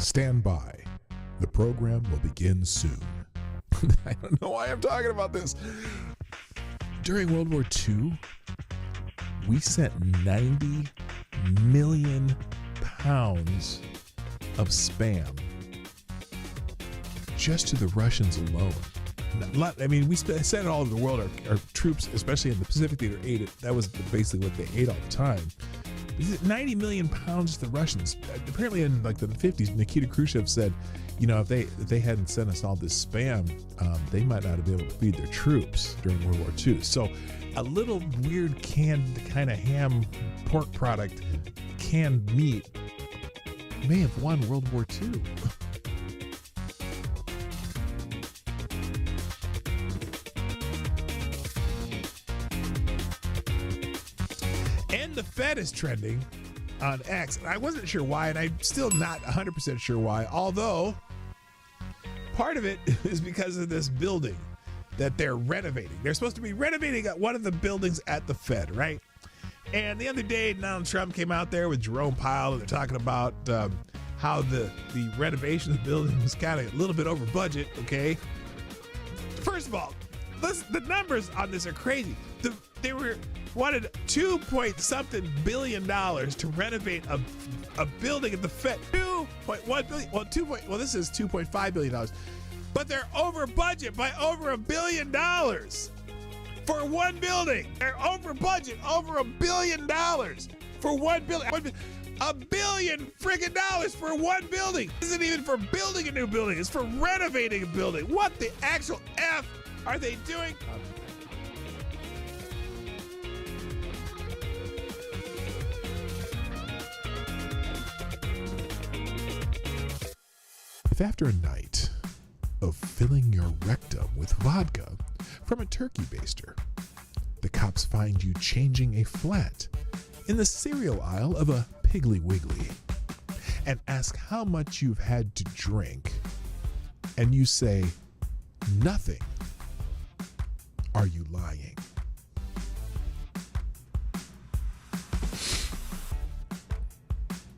Stand by. The program will begin soon. I don't know why I'm talking about this. During World War II, we sent 90 million pounds of spam just to the Russians alone. I mean, we sent it all over the world. Our troops, especially in the Pacific Theater, ate it. That was basically what they ate all the time. 90 million pounds to the Russians. Apparently in like the 50s, Nikita Khrushchev said, you know, if they hadn't sent us all this spam, they might not have been able to feed their troops during World War II. So a little weird canned kind of ham pork product, canned meat, may have won World War II. And the Fed is trending on X. And I wasn't sure why, and I'm still not 100% sure why, although part of it is because of this building that they're renovating. They're supposed to be renovating one of the buildings at the Fed, right? And the other day, Donald Trump came out there with Jerome Powell, and they're talking about how the renovation of the building was kind of a little bit over budget, okay? First of all, the numbers on this are crazy. They wanted $2.something billion to renovate a building at the Fed. $2.1 billion. Well, this is $2.5 billion. But they're over budget by over $1 billion for one building. They're over budget over $1 billion for one building. $1 billion friggin' dollars for one building. This isn't even for building a new building. It's for renovating a building. What the actual F are they doing? If after a night of filling your rectum with vodka from a turkey baster, the cops find you changing a flat in the cereal aisle of a Piggly Wiggly and ask how much you've had to drink, and you say nothing, are you lying?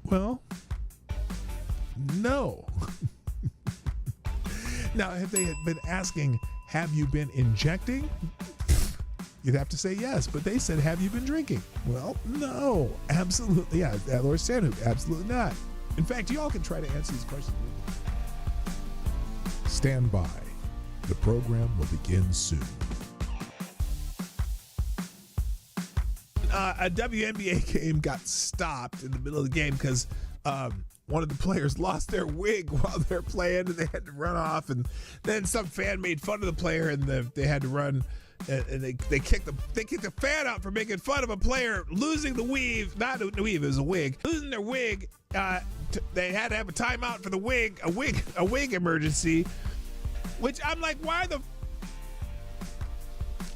Well, no. Now, if they had been asking, have you been injecting? You'd have to say yes, but they said, have you been drinking? Well, no, absolutely. Yeah, Lord Stanhope, absolutely not. In fact, you all can try to answer these questions. Stand by. The program will begin soon. A WNBA game got stopped in the middle of the game because one of the players lost their wig while they're playing, and they had to run off. And then some fan made fun of the player, and they had to run. And they kicked the fan out for making fun of a player losing the weave. Not a weave, it was a wig. Losing their wig. They had to have a timeout for the wig, a wig emergency. Which I'm like, why the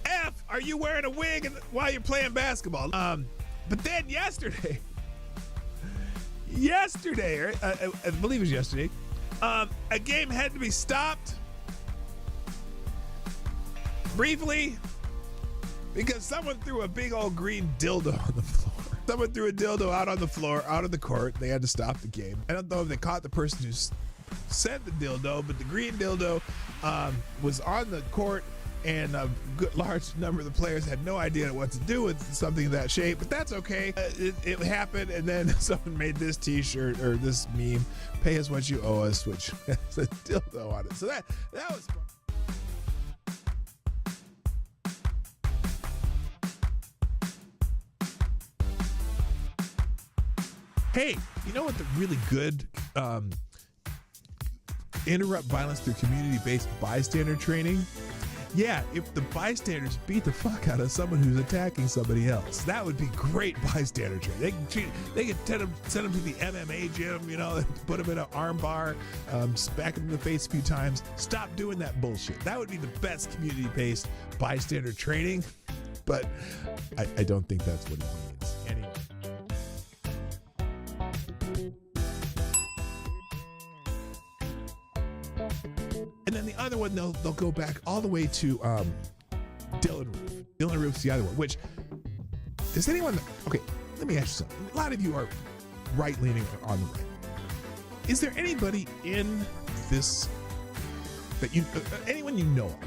F are you wearing a wig while you're playing basketball? But then yesterday, I believe it was yesterday, a game had to be stopped briefly because someone threw a big old green dildo on the floor. Someone threw a dildo out on the floor, out of the court. They had to stop the game. I don't know if they caught the person who sent the dildo, but the green dildo was on the court, and a large number of the players had no idea what to do with something of that shape, but that's okay. It happened, and then someone made this t-shirt or this meme, pay us what you owe us, which has a dildo on it. So that was fun. Hey, you know what the really good interrupt violence through community-based bystander training? Yeah, if the bystanders beat the fuck out of someone who's attacking somebody else, that would be great bystander training. They could send them to the MMA gym, you know, put them in an arm bar, smack them in the face a few times. Stop doing that bullshit. That would be the best community-based bystander training, but I don't think that's what it means. Anyway. And then the other one, they'll go back all the way to Dylan Roof. Dylan Roof's the other one, which, does anyone, okay, let me ask you something. A lot of you are right-leaning on the right. Is there anybody in this that you, anyone you know of?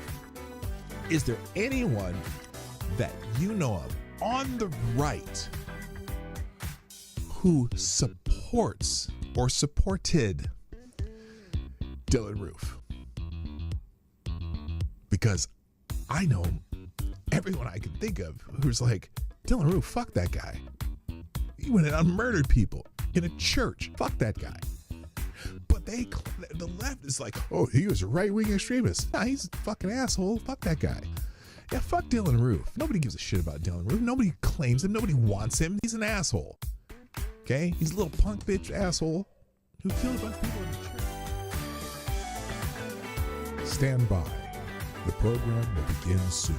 Is there anyone that you know of on the right who supports or supported Dylan Roof? Because I know everyone I can think of who's like, Dylan Roof, fuck that guy. He went out and murdered people in a church. Fuck that guy. But the left is like, oh, he was a right-wing extremist. Nah, he's a fucking asshole. Fuck that guy. Yeah, fuck Dylan Roof. Nobody gives a shit about Dylan Roof. Nobody claims him. Nobody wants him. He's an asshole. Okay? He's a little punk bitch asshole who killed a bunch of people in the church. Stand by. The program will begin soon.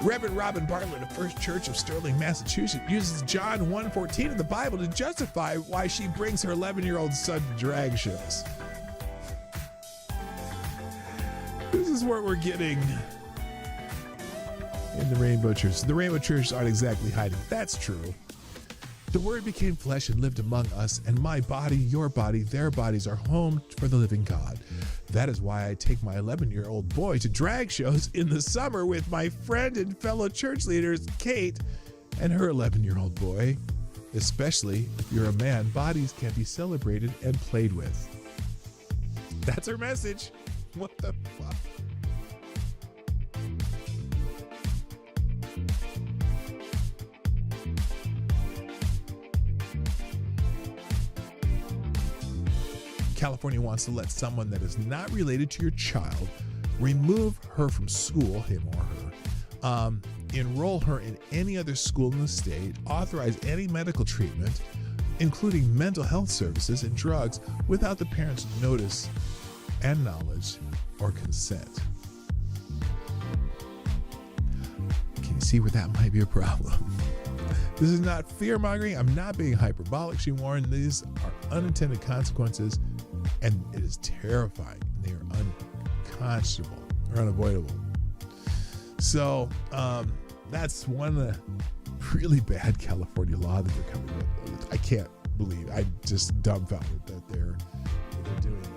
Reverend Robin Bartlett of First Church of Sterling, Massachusetts, uses John 1:14 of the Bible to justify why she brings her 11-year-old son to drag shows. This is what we're getting in the Rainbow Church. The Rainbow Church aren't exactly hiding. That's true. The Word became flesh and lived among us, and my body, your body, their bodies are home for the living God. That is why I take my 11-year-old boy to drag shows in the summer with my friend and fellow church leaders, Kate, and her 11-year-old boy. Especially if you're a man, bodies can be celebrated and played with. That's her message. What the fuck? California wants to let someone that is not related to your child remove her from school, him or her, enroll her in any other school in the state, authorize any medical treatment, including mental health services and drugs, without the parent's notice and knowledge or consent. Can you see where that might be a problem? This is not fear-mongering. I'm not being hyperbolic, she warned. These are unintended consequences, and it is terrifying. They are unconscionable or unavoidable. So that's one really bad California law that they're coming with. I can't believe. I'm just dumbfounded that they're doing it.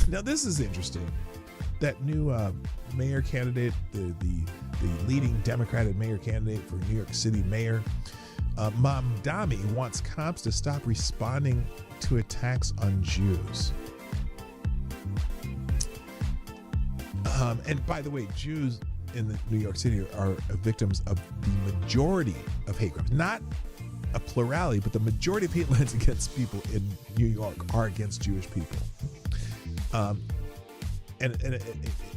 Now this is interesting. That new mayor candidate, the leading Democratic mayor candidate for New York City mayor, Damme, wants cops to stop responding to attacks on Jews. And by the way, Jews in the New York City are victims of the majority of hate crimes. Not a plurality, but the majority of hate crimes against people in New York are against Jewish people. And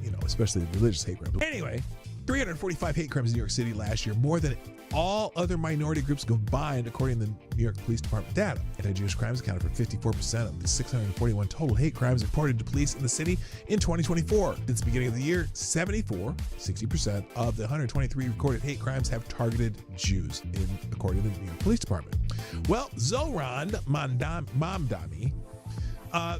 you know, especially religious hate crimes. Anyway, 345 hate crimes in New York City last year, more than all other minority groups combined, according to the New York Police Department data. Anti-Jewish crimes accounted for 54% of the 641 total hate crimes reported to police in the city in 2024. Since the beginning of the year, 60% of the 123 recorded hate crimes have targeted Jews, according to the New York Police Department. Well, Zohran Mamdani,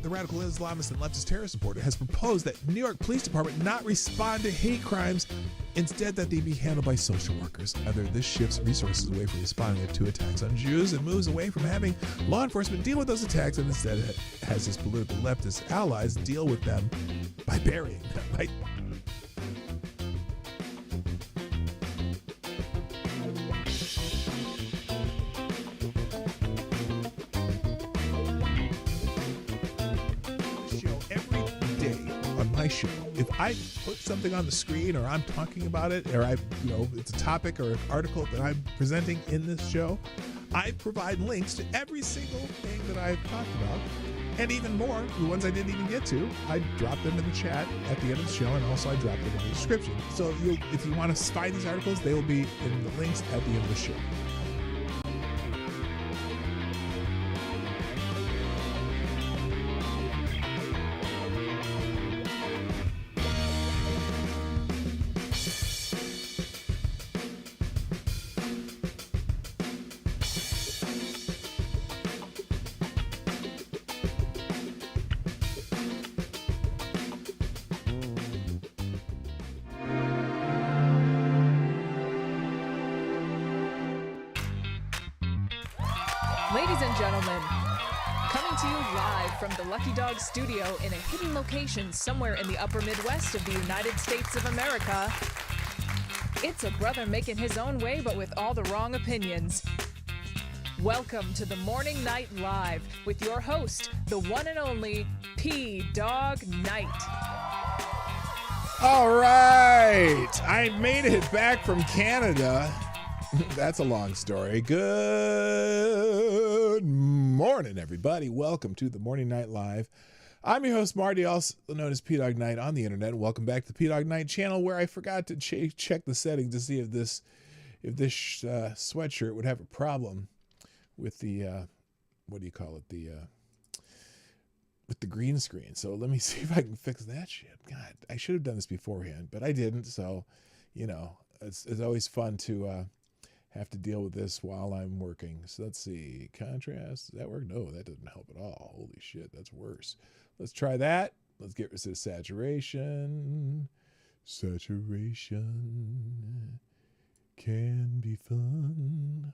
the radical Islamist and leftist terrorist supporter, has proposed that New York Police Department not respond to hate crimes, instead that they be handled by social workers. Either this shifts resources away from responding to attacks on Jews and moves away from having law enforcement deal with those attacks, and instead has his political leftist allies deal with them by burying them, right? Show. If I put something on the screen or I'm talking about it, or it's a topic or an article that I'm presenting in this show, I provide links to every single thing that I've talked about, and even more, the ones I didn't even get to, I drop them in the chat at the end of the show, and also I drop them in the description. So if you want to find these articles, they will be in the links at the end of the show. Ladies and gentlemen, coming to you live from the Lucky Dog studio in a hidden location somewhere in the upper Midwest of the United States of America, it's a brother making his own way but with all the wrong opinions. Welcome to the Morning Night Live with your host, the one and only Dawg Knight. All right, I made it back from Canada. That's a long story. Good morning, everybody. Welcome to the Morning Night Live. I'm your host, Marty, also known as Dawg Knight on the internet. Welcome back to the Dawg Knight Channel, where I forgot to check the settings to see if this sweatshirt would have a problem with the what do you call it, with the green screen. So let me see if I can fix that shit. God, I should have done this beforehand, but I didn't. So, you know, it's always fun to have to deal with this while I'm working. So let's see. Contrast. Does that work? No, that doesn't help at all. Holy shit, that's worse. Let's try that. Let's get rid of saturation. Saturation can be fun.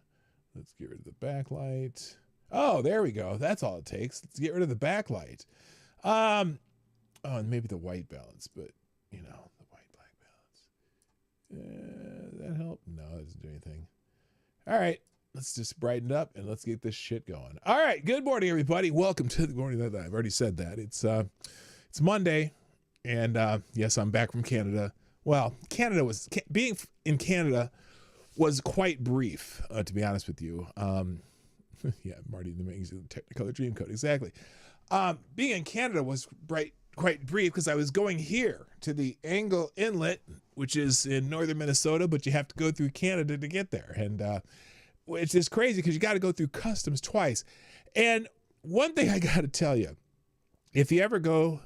Let's get rid of the backlight. Oh, there we go. That's all it takes. Let's get rid of the backlight. Oh, and maybe the white balance, but you know, the white-black balance. That help? No, that doesn't do anything. All right, let's just brighten it up and let's get this shit going. All right, good morning, everybody. Welcome to the Morning Night Live. I've already said that. It's Monday, and yes, I'm back from Canada. Well, being in Canada was quite brief, to be honest with you. Yeah, Marty, the amazing Technicolor Dreamcoat, exactly. Being in Canada was quite brief because I was going here to the Angle Inlet, which is in northern Minnesota, but you have to go through Canada to get there. And it's just crazy because you got to go through customs twice. And one thing I got to tell you, if you ever go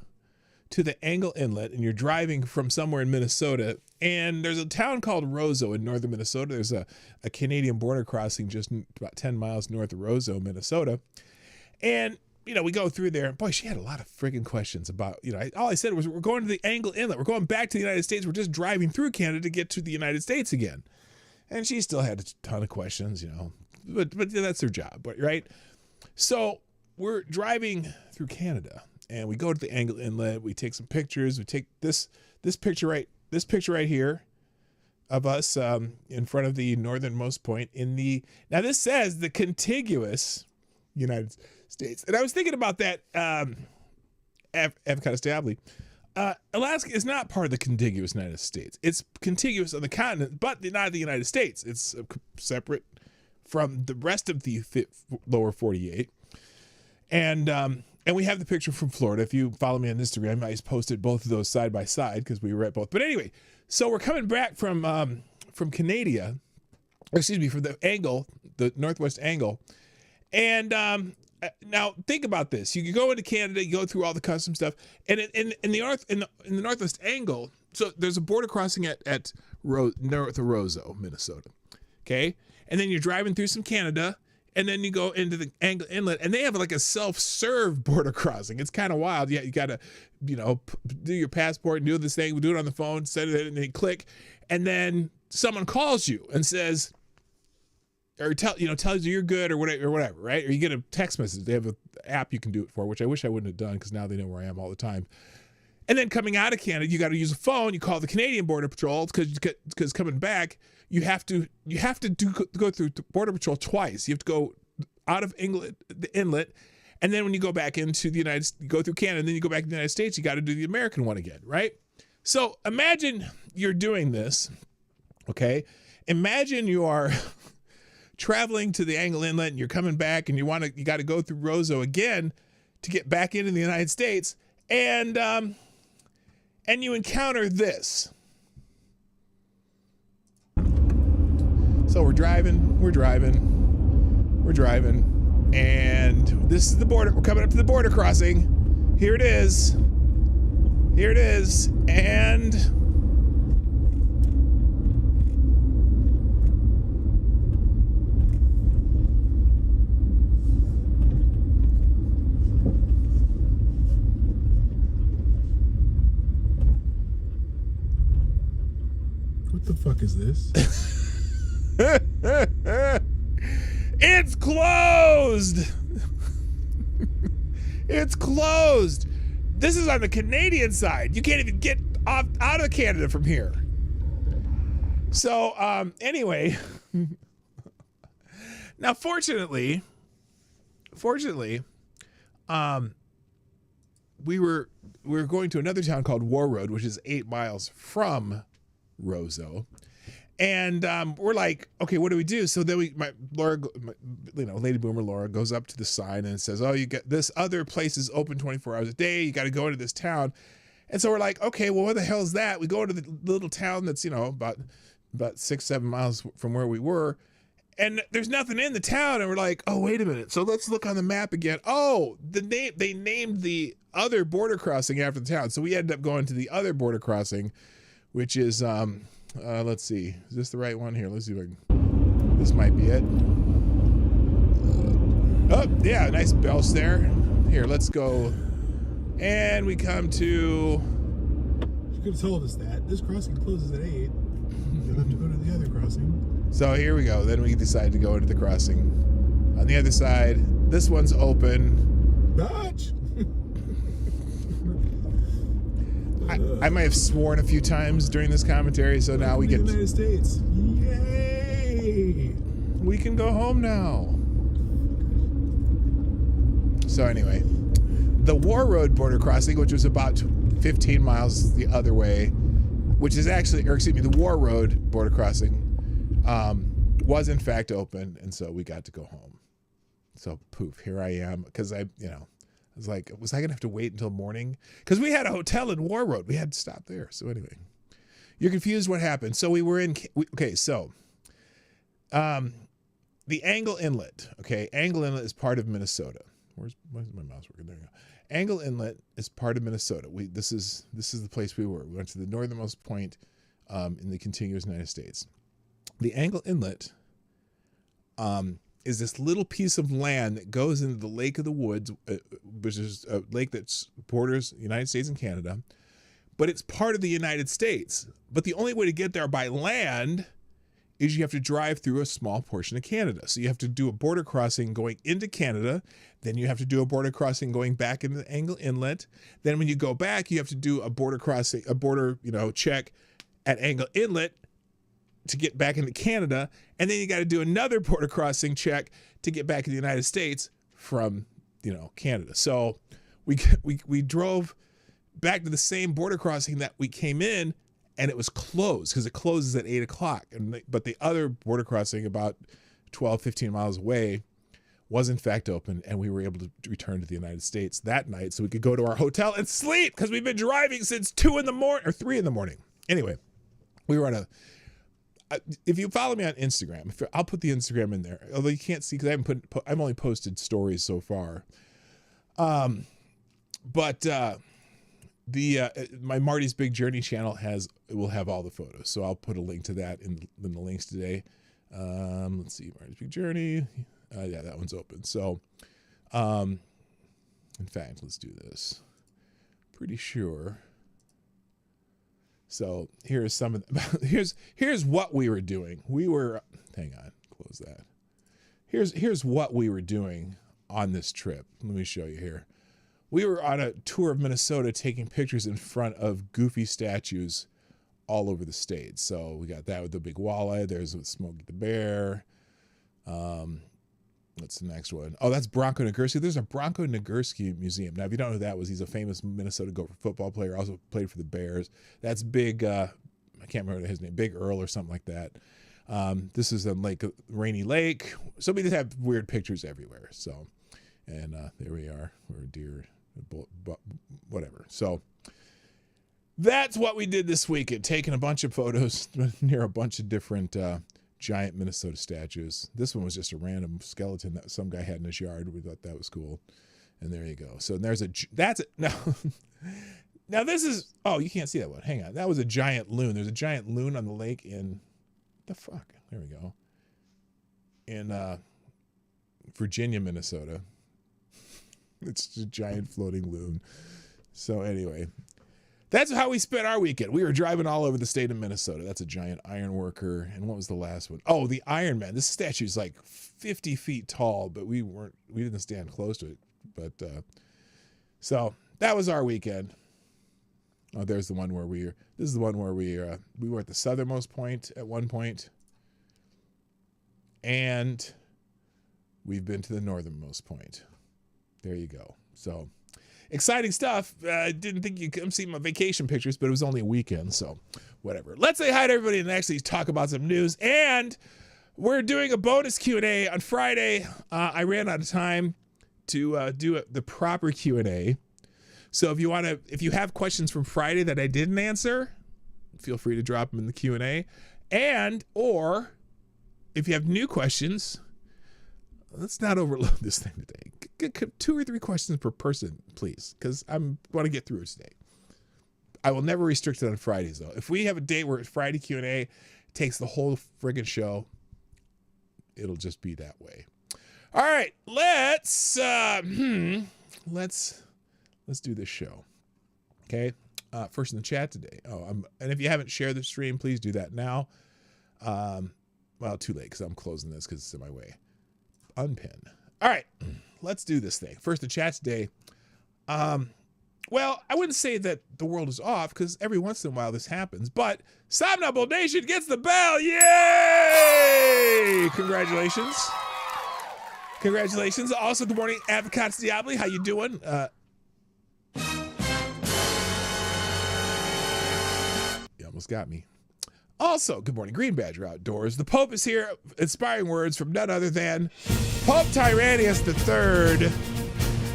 to the Angle Inlet and you're driving from somewhere in Minnesota, and there's a town called Roseau in northern Minnesota. There's a Canadian border crossing just about 10 miles north of Roseau, Minnesota. And you know, we go through there, and boy, she had a lot of friggin' questions about, you know, all I said was, we're going to the Angle Inlet. We're going back to the United States. We're just driving through Canada to get to the United States again. And she still had a ton of questions, you know, but that's her job, right? So we're driving through Canada, and we go to the Angle Inlet. We take some pictures. We take this picture right here of us in front of the northernmost point now this says the contiguous United States. And I was thinking about that, avocado stably. Alaska is not part of the contiguous United States. It's contiguous on the continent, but not the United States. It's separate from the rest of the lower 48. And we have the picture from Florida. If you follow me on Instagram, I posted both of those side by side because we were at both. But anyway, so we're coming back from Canada, from the Angle, the Northwest Angle. And now think about this. You go into Canada, you go through all the custom stuff, and in the Northwest Angle, so there's a border crossing at north of Roseau, Minnesota. Okay? And then you're driving through some Canada, and then you go into the Angle Inlet, and they have like a self-serve border crossing. It's kind of wild. Yeah, you got to, you know, do your passport and do this thing. We do it on the phone, send it, and then click, and then someone calls you and says, or tells you you're good or whatever, right? Or you get a text message. They have an app you can do it for, which I wish I wouldn't have done because now they know where I am all the time. And then coming out of Canada, you got to use a phone. You call the Canadian Border Patrol because coming back, you have to go through Border Patrol twice. You have to go out of the inlet, and then when you go back into the you go through Canada, and then you go back to the United States, you got to do the American one again, right? So imagine you're doing this, okay? Imagine you are traveling to the Angle Inlet and you're coming back and you got to go through Roseau again to get back into the United States, and you encounter this. So we're driving, and this is the border. We're coming up to the border crossing. Here it is, and what the fuck is this? It's closed. It's closed. This is on the Canadian side. You can't even get out of Canada from here. So anyway, now fortunately, we were going to another town called War Road, which is 8 miles from Roseau. And we're like, okay, what do we do? So then Lady Boomer Laura goes up to the sign and says, oh, you get this other place is open 24 hours a day. You got to go into this town. And so we're like, okay, well, what the hell is that? We go into the little town that's, about 6-7 miles from where we were. And there's nothing in the town. And we're like, oh, wait a minute. So let's look on the map again. Oh, they named the other border crossing after the town. So we ended up going to the other border crossing, which is, let's see. Is this the right one? Here, let's see if I can. This might be it. Oh, yeah, nice belch there. Here, let's go. And we come to... You could have told us that. This crossing closes at 8. You'll have to go to the other crossing. So here we go. Then we decide to go into the crossing. On the other side, this one's open. Dodge! I might have sworn a few times during this commentary, so now we get... the United States. Yay! We can go home now. So anyway, the War Road border crossing, which was about 15 miles the other way, which is actually, or excuse me, the War Road border crossing was in fact open, and so we got to go home. So poof, here I am, because I was like, was I gonna have to wait until morning? Because we had a hotel in War Road, we had to stop there. So anyway, you're confused what happened. So we were in, okay, so the Angle Inlet, okay, Angle Inlet is part of Minnesota. Where's my mouse working? There you go. Angle Inlet is part of Minnesota. This is the place we were. We went to the northernmost point in the contiguous United States. The Angle Inlet is this little piece of land that goes into the Lake of the Woods, which is a lake that borders the United States and Canada, but it's part of the United States. But the only way to get there by land is you have to drive through a small portion of Canada. So you have to do a border crossing going into Canada, then you have to do a border crossing going back into the Angle Inlet. Then when you go back, you have to do a border crossing, check at Angle Inlet to get back into Canada. And then you got to do another border crossing check to get back in the United States from, Canada. So we drove back to the same border crossing that we came in, and it was closed because it closes at 8 o'clock. But the other border crossing about 12, 15 miles away was in fact open, and we were able to return to the United States that night so we could go to our hotel and sleep because we've been driving since 2 in the morning or 3 in the morning. Anyway, we were on if you follow me on Instagram, I'll put the Instagram in there, although you can't see because I've only posted stories so far. But my Marty's Big Journey channel will have all the photos, so I'll put a link to that in the links today. Let's see, Marty's Big Journey. Yeah, that one's open. So, in fact, let's do this. Pretty sure. So here's some of here's what we were doing. Hang on, close that. Here's what we were doing on this trip. Let me show you here. We were on a tour of Minnesota taking pictures in front of goofy statues all over the state. So we got that with the big walleye. There's with Smokey the Bear. What's the next one? Oh, that's Bronco Nagurski. There's a Bronco Nagurski museum. Now, if you don't know who that was, he's a famous Minnesota Gopher football player. Also played for the Bears. That's Big, I can't remember his name, Big Earl or something like that. This is a Rainy Lake. So we just have weird pictures everywhere. So, and there we are. We're a deer, whatever. So that's what we did this weekend, taking a bunch of photos near a bunch of different giant Minnesota statues. This one was just a random skeleton that some guy had in his yard. We thought that was cool. And there you go. So there's now this is, oh, you can't see that one. Hang on. That was a giant loon. There's a giant loon on the lake in, the fuck? There we go. In Virginia, Minnesota. It's a giant floating loon. So anyway, That's how we spent our weekend. We were driving all over the state of Minnesota. That's a giant iron worker. And what was the last one? Oh, the Iron Man. This statue is like 50 feet tall, but we didn't stand close to it. But so that was our weekend. Oh, there's the one where this is the one where we were at the southernmost point at one point. And we've been to the northernmost point. There you go. So exciting stuff. I didn't think you'd come see my vacation pictures, but it was only a weekend, so whatever. Let's say hi to everybody and actually talk about some news. And we're doing a bonus Q&A on Friday. I ran out of time to do the proper Q&A. So if you have questions from Friday that I didn't answer, feel free to drop them in the Q&A. Or if you have new questions, let's not overload this thing today. Get 2 or 3 questions per person, please, because I want to get through it today. I will never restrict it on Fridays, though. If we have a day where it's Friday Q&A takes the whole friggin' show, it'll just be that way. All right, let's do this show. Okay, first in the chat today. And if you haven't shared the stream, please do that now. Well, too late because I'm closing this because it's in my way. Unpin. All right, let's do this thing. First in chat today. Well, I wouldn't say that the world is off because every once in a while this happens, but Somnambule Nation gets the bell. Yay! Congratulations. Congratulations. Also, good morning, Advocates Diabli. How you doing? You almost got me. Also, good morning, Green Badger Outdoors. The Pope is here. Inspiring words from none other than Pope Tyrannius III,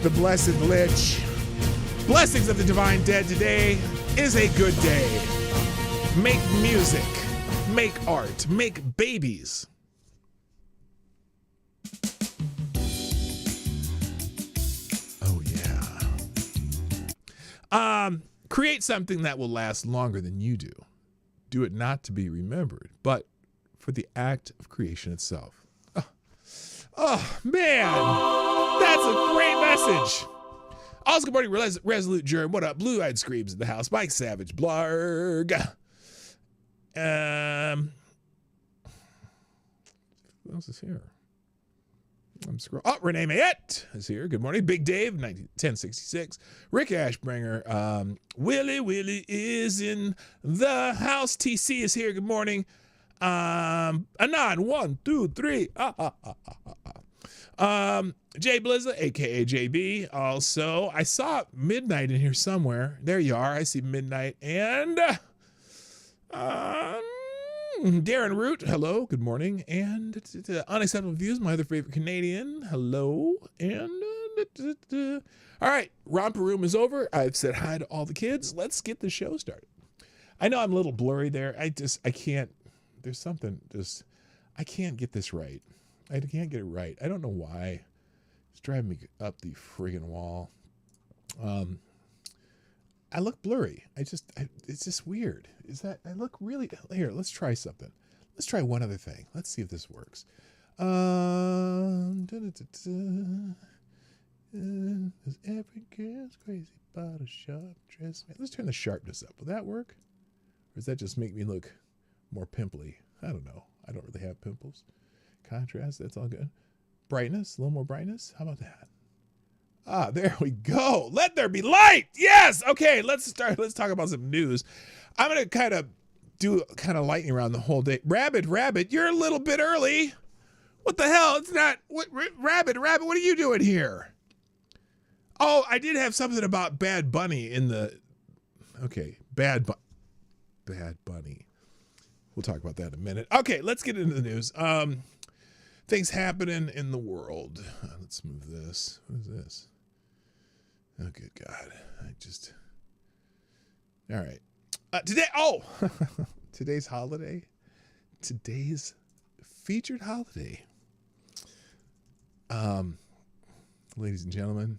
the Blessed Lich. Blessings of the Divine Dead. Today is a good day. Make music, make art, make babies. Oh yeah. Create something that will last longer than you do. Do it not to be remembered, but for the act of creation itself. Oh man, that's a great message. Also, good morning, Resolute Germ. What up? Blue-eyed screams in the house. Mike Savage, Blarg. Who else is here? I'm scrolling. Oh, Renee Mayette is here. Good morning. Big Dave, 1066. Rick Ashbringer. Willie is in the house. TC is here. Good morning. Anon, 1, 2, 3. Jay Blizza, aka JB. Also, I saw Midnight in here somewhere. There you are. I see Midnight. And Darren Root, hello, good morning. And Unacceptable Views, my other favorite Canadian, hello. And all right, Romper Room is over. I've said hi to all the kids. Let's get the show started. I know I'm a little blurry there. I can't, there's something just, I can't get this right. I can't get it right. I don't know why. It's driving me up the friggin' wall. I look blurry. It's just weird. Is that, I look really, here, let's try something. Let's try one other thing. Let's see if this works. Is every girl's crazy about a sharp dress? Let's turn the sharpness up. Will that work? Or does that just make me look more pimply? I don't know. I don't really have pimples. Contrast, that's all good. Brightness, a little more brightness. How about that? Ah, there we go. Let there be light. Yes. Okay, let's start. Let's talk about some news. I'm going to kind of do lightning around the whole day. Rabbit, you're a little bit early. What the hell? It's not. What, Rabbit, what are you doing here? Oh, I did have something about Bad Bunny in the. Okay, Bad Bunny. We'll talk about that in a minute. Okay, let's get into the news. Things happening in the world. Let's move this. What is this? Oh, good God. All right. Today's holiday. Today's featured holiday. Ladies and gentlemen,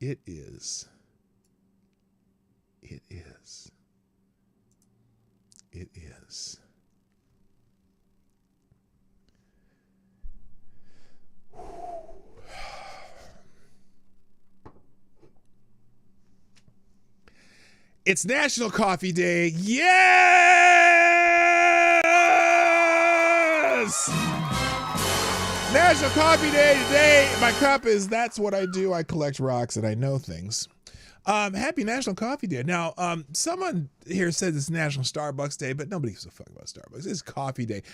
it is. It's National Coffee Day. Yes! National Coffee Day today. My cup is That's What I Do. I collect rocks and I know things. Happy National Coffee Day. Now, someone here says it's National Starbucks Day, but nobody gives a fuck about Starbucks. It's Coffee Day.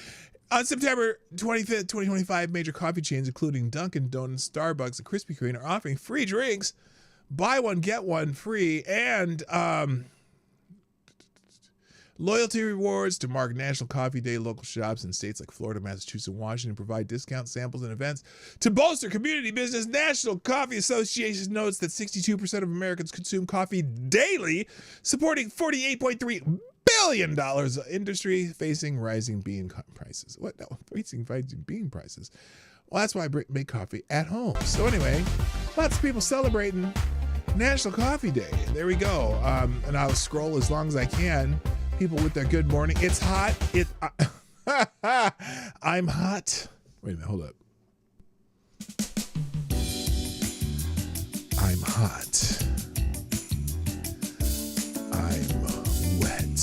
On September 25th, 2025, major coffee chains, including Dunkin' Donuts, Starbucks, and Krispy Kreme, are offering free drinks. Buy one, get one free, and loyalty rewards to mark National Coffee Day. Local shops in states like Florida, Massachusetts, and Washington provide discount samples and events to bolster community business. National Coffee Association notes that 62% of Americans consume coffee daily, supporting $48.3 billion industry facing rising bean prices. What? No, facing rising bean prices. Well, that's why I make coffee at home. So anyway, lots of people celebrating National Coffee Day. There we go. And I'll scroll as long as I can. People with their good morning. It's hot. I'm hot. Wait a minute. Hold up. I'm hot. I'm wet.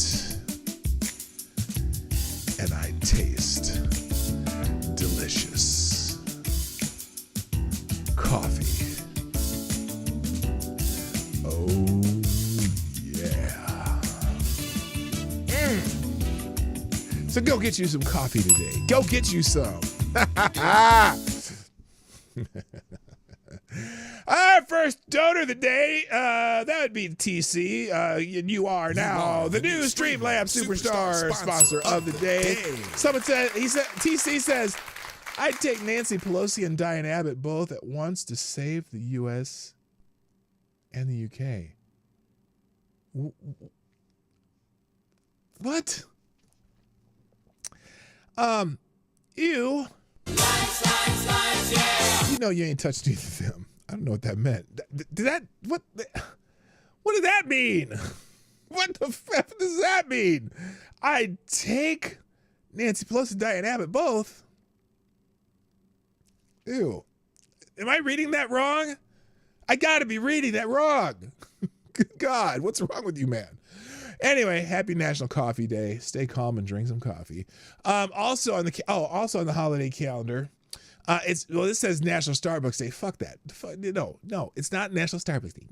And I taste delicious. Coffee. Oh, yeah. So go get you some coffee today. Go get you some. Our first donor of the day, that would be TC. And you are now the new Streamlabs Superstar sponsor of the day. Someone said, TC says, I'd take Nancy Pelosi and Diane Abbott both at once to save the U.S. and the UK. What? You know you ain't touched either of them. I don't know what that meant. What did that mean? What the fuck does that mean? I'd take Nancy Pelosi and Diane Abbott both. Ew. Am I reading that wrong? I gotta be reading that wrong. Good God, what's wrong with you, man? Anyway, happy National Coffee Day. Stay calm and drink some coffee. Also on the holiday calendar, this says National Starbucks Day. Fuck that. No, it's not National Starbucks Day.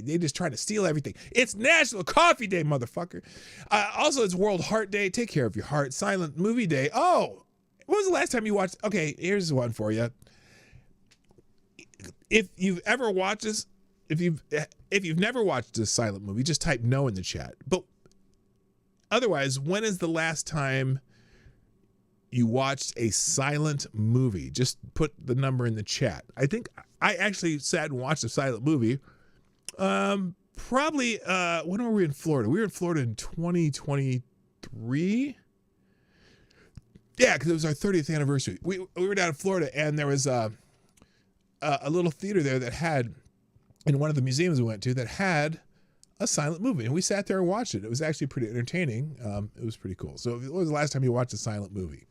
They're just trying to steal everything. It's National Coffee Day, motherfucker. Also, it's World Heart Day. Take care of your heart. Silent Movie Day. Oh, when was the last time you watched? Okay, here's one for you. If you've ever watched this, if you've never watched a silent movie, just type no in the chat. But otherwise, when is the last time you watched a silent movie? Just put the number in the chat. I think I actually sat and watched a silent movie. Probably when were we in Florida? We were in Florida in 2023. Yeah, because it was our 30th anniversary. We were down in Florida, and there was a little theater there that had, in one of the museums we went to, that had a silent movie, and we sat there and watched it. It was actually pretty entertaining. It was pretty cool. So when was the last time you watched a silent movie?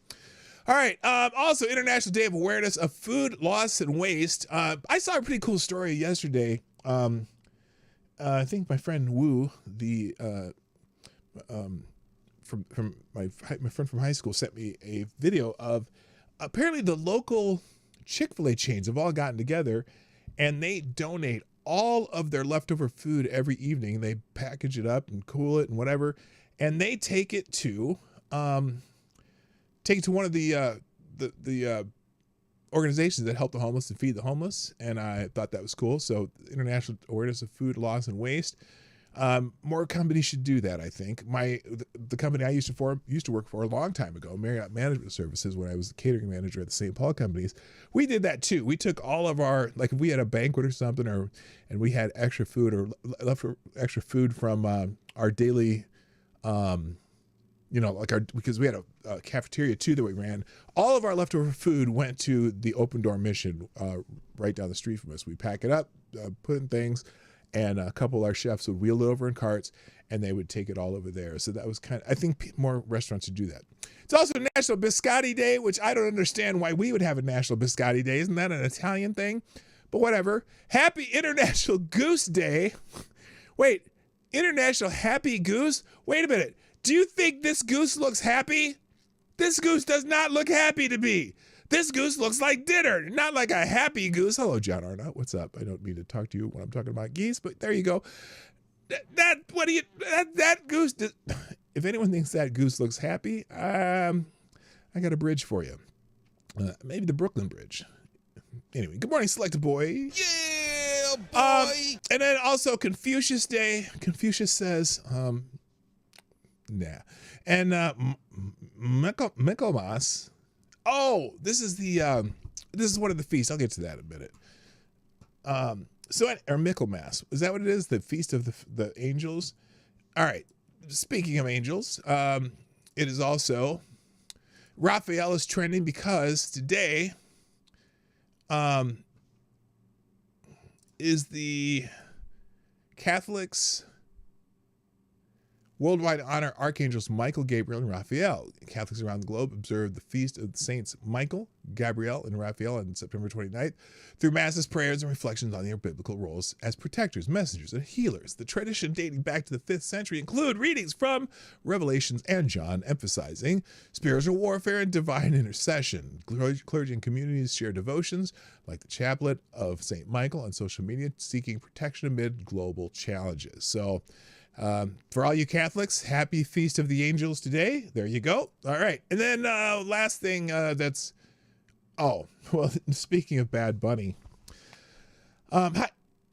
All right. Also, International Day of Awareness of Food Loss and Waste. I saw a pretty cool story yesterday. I think my friend Wu, from my friend from high school, sent me a video of apparently the local Chick-fil-A chains have all gotten together, and they donate all of their leftover food every evening. They package it up and cool it and whatever, and they take it to one of the organizations that help the homeless and feed the homeless. And I thought that was cool. So International Awareness of Food Loss and Waste. More companies should do that, I think. The company I used to work for a long time ago, Marriott Management Services, when I was the catering manager at the St. Paul companies, we did that too. We took all of our, like if we had a banquet or something, and we had extra food or left extra food from our daily, because we had a cafeteria too that we ran. All of our leftover food went to the Open Door Mission right down the street from us. We pack it up, put in things, and a couple of our chefs would wheel it over in carts, and they would take it all over there. So that was I think more restaurants should do that. It's also National Biscotti Day, which I don't understand why we would have a National Biscotti Day. Isn't that an Italian thing? But whatever. Happy International Goose Day. Wait, International Happy Goose? Wait a minute. Do you think this goose looks happy? This goose does not look happy to me. This goose looks like dinner, not like a happy goose. Hello, John Arnott. What's up? I don't mean to talk to you when I'm talking about geese, but there you go. That goose, if anyone thinks that goose looks happy, I got a bridge for you. Maybe the Brooklyn Bridge. Anyway, good morning, Selected Boy. Yeah, boy. And then also Confucius Day. Confucius says, nah. And Michaelmas. Oh, this is one of the feasts. I'll get to that in a minute. Or Michaelmas. Is that what it is? The Feast of the Angels? All right. Speaking of angels, it is also Raphael is trending because today is the Catholics worldwide honor archangels Michael, Gabriel, and Raphael. Catholics around the globe observe the feast of the saints Michael, Gabriel, and Raphael on September 29th through masses, prayers, and reflections on their biblical roles as protectors, messengers, and healers. The tradition dating back to the 5th century include readings from Revelations and John, emphasizing spiritual warfare and divine intercession. Clergy and communities share devotions like the Chaplet of St. Michael on social media, seeking protection amid global challenges. So, for all you Catholics, happy Feast of the Angels today. There you go. All right. And then last thing speaking of Bad Bunny. Hi,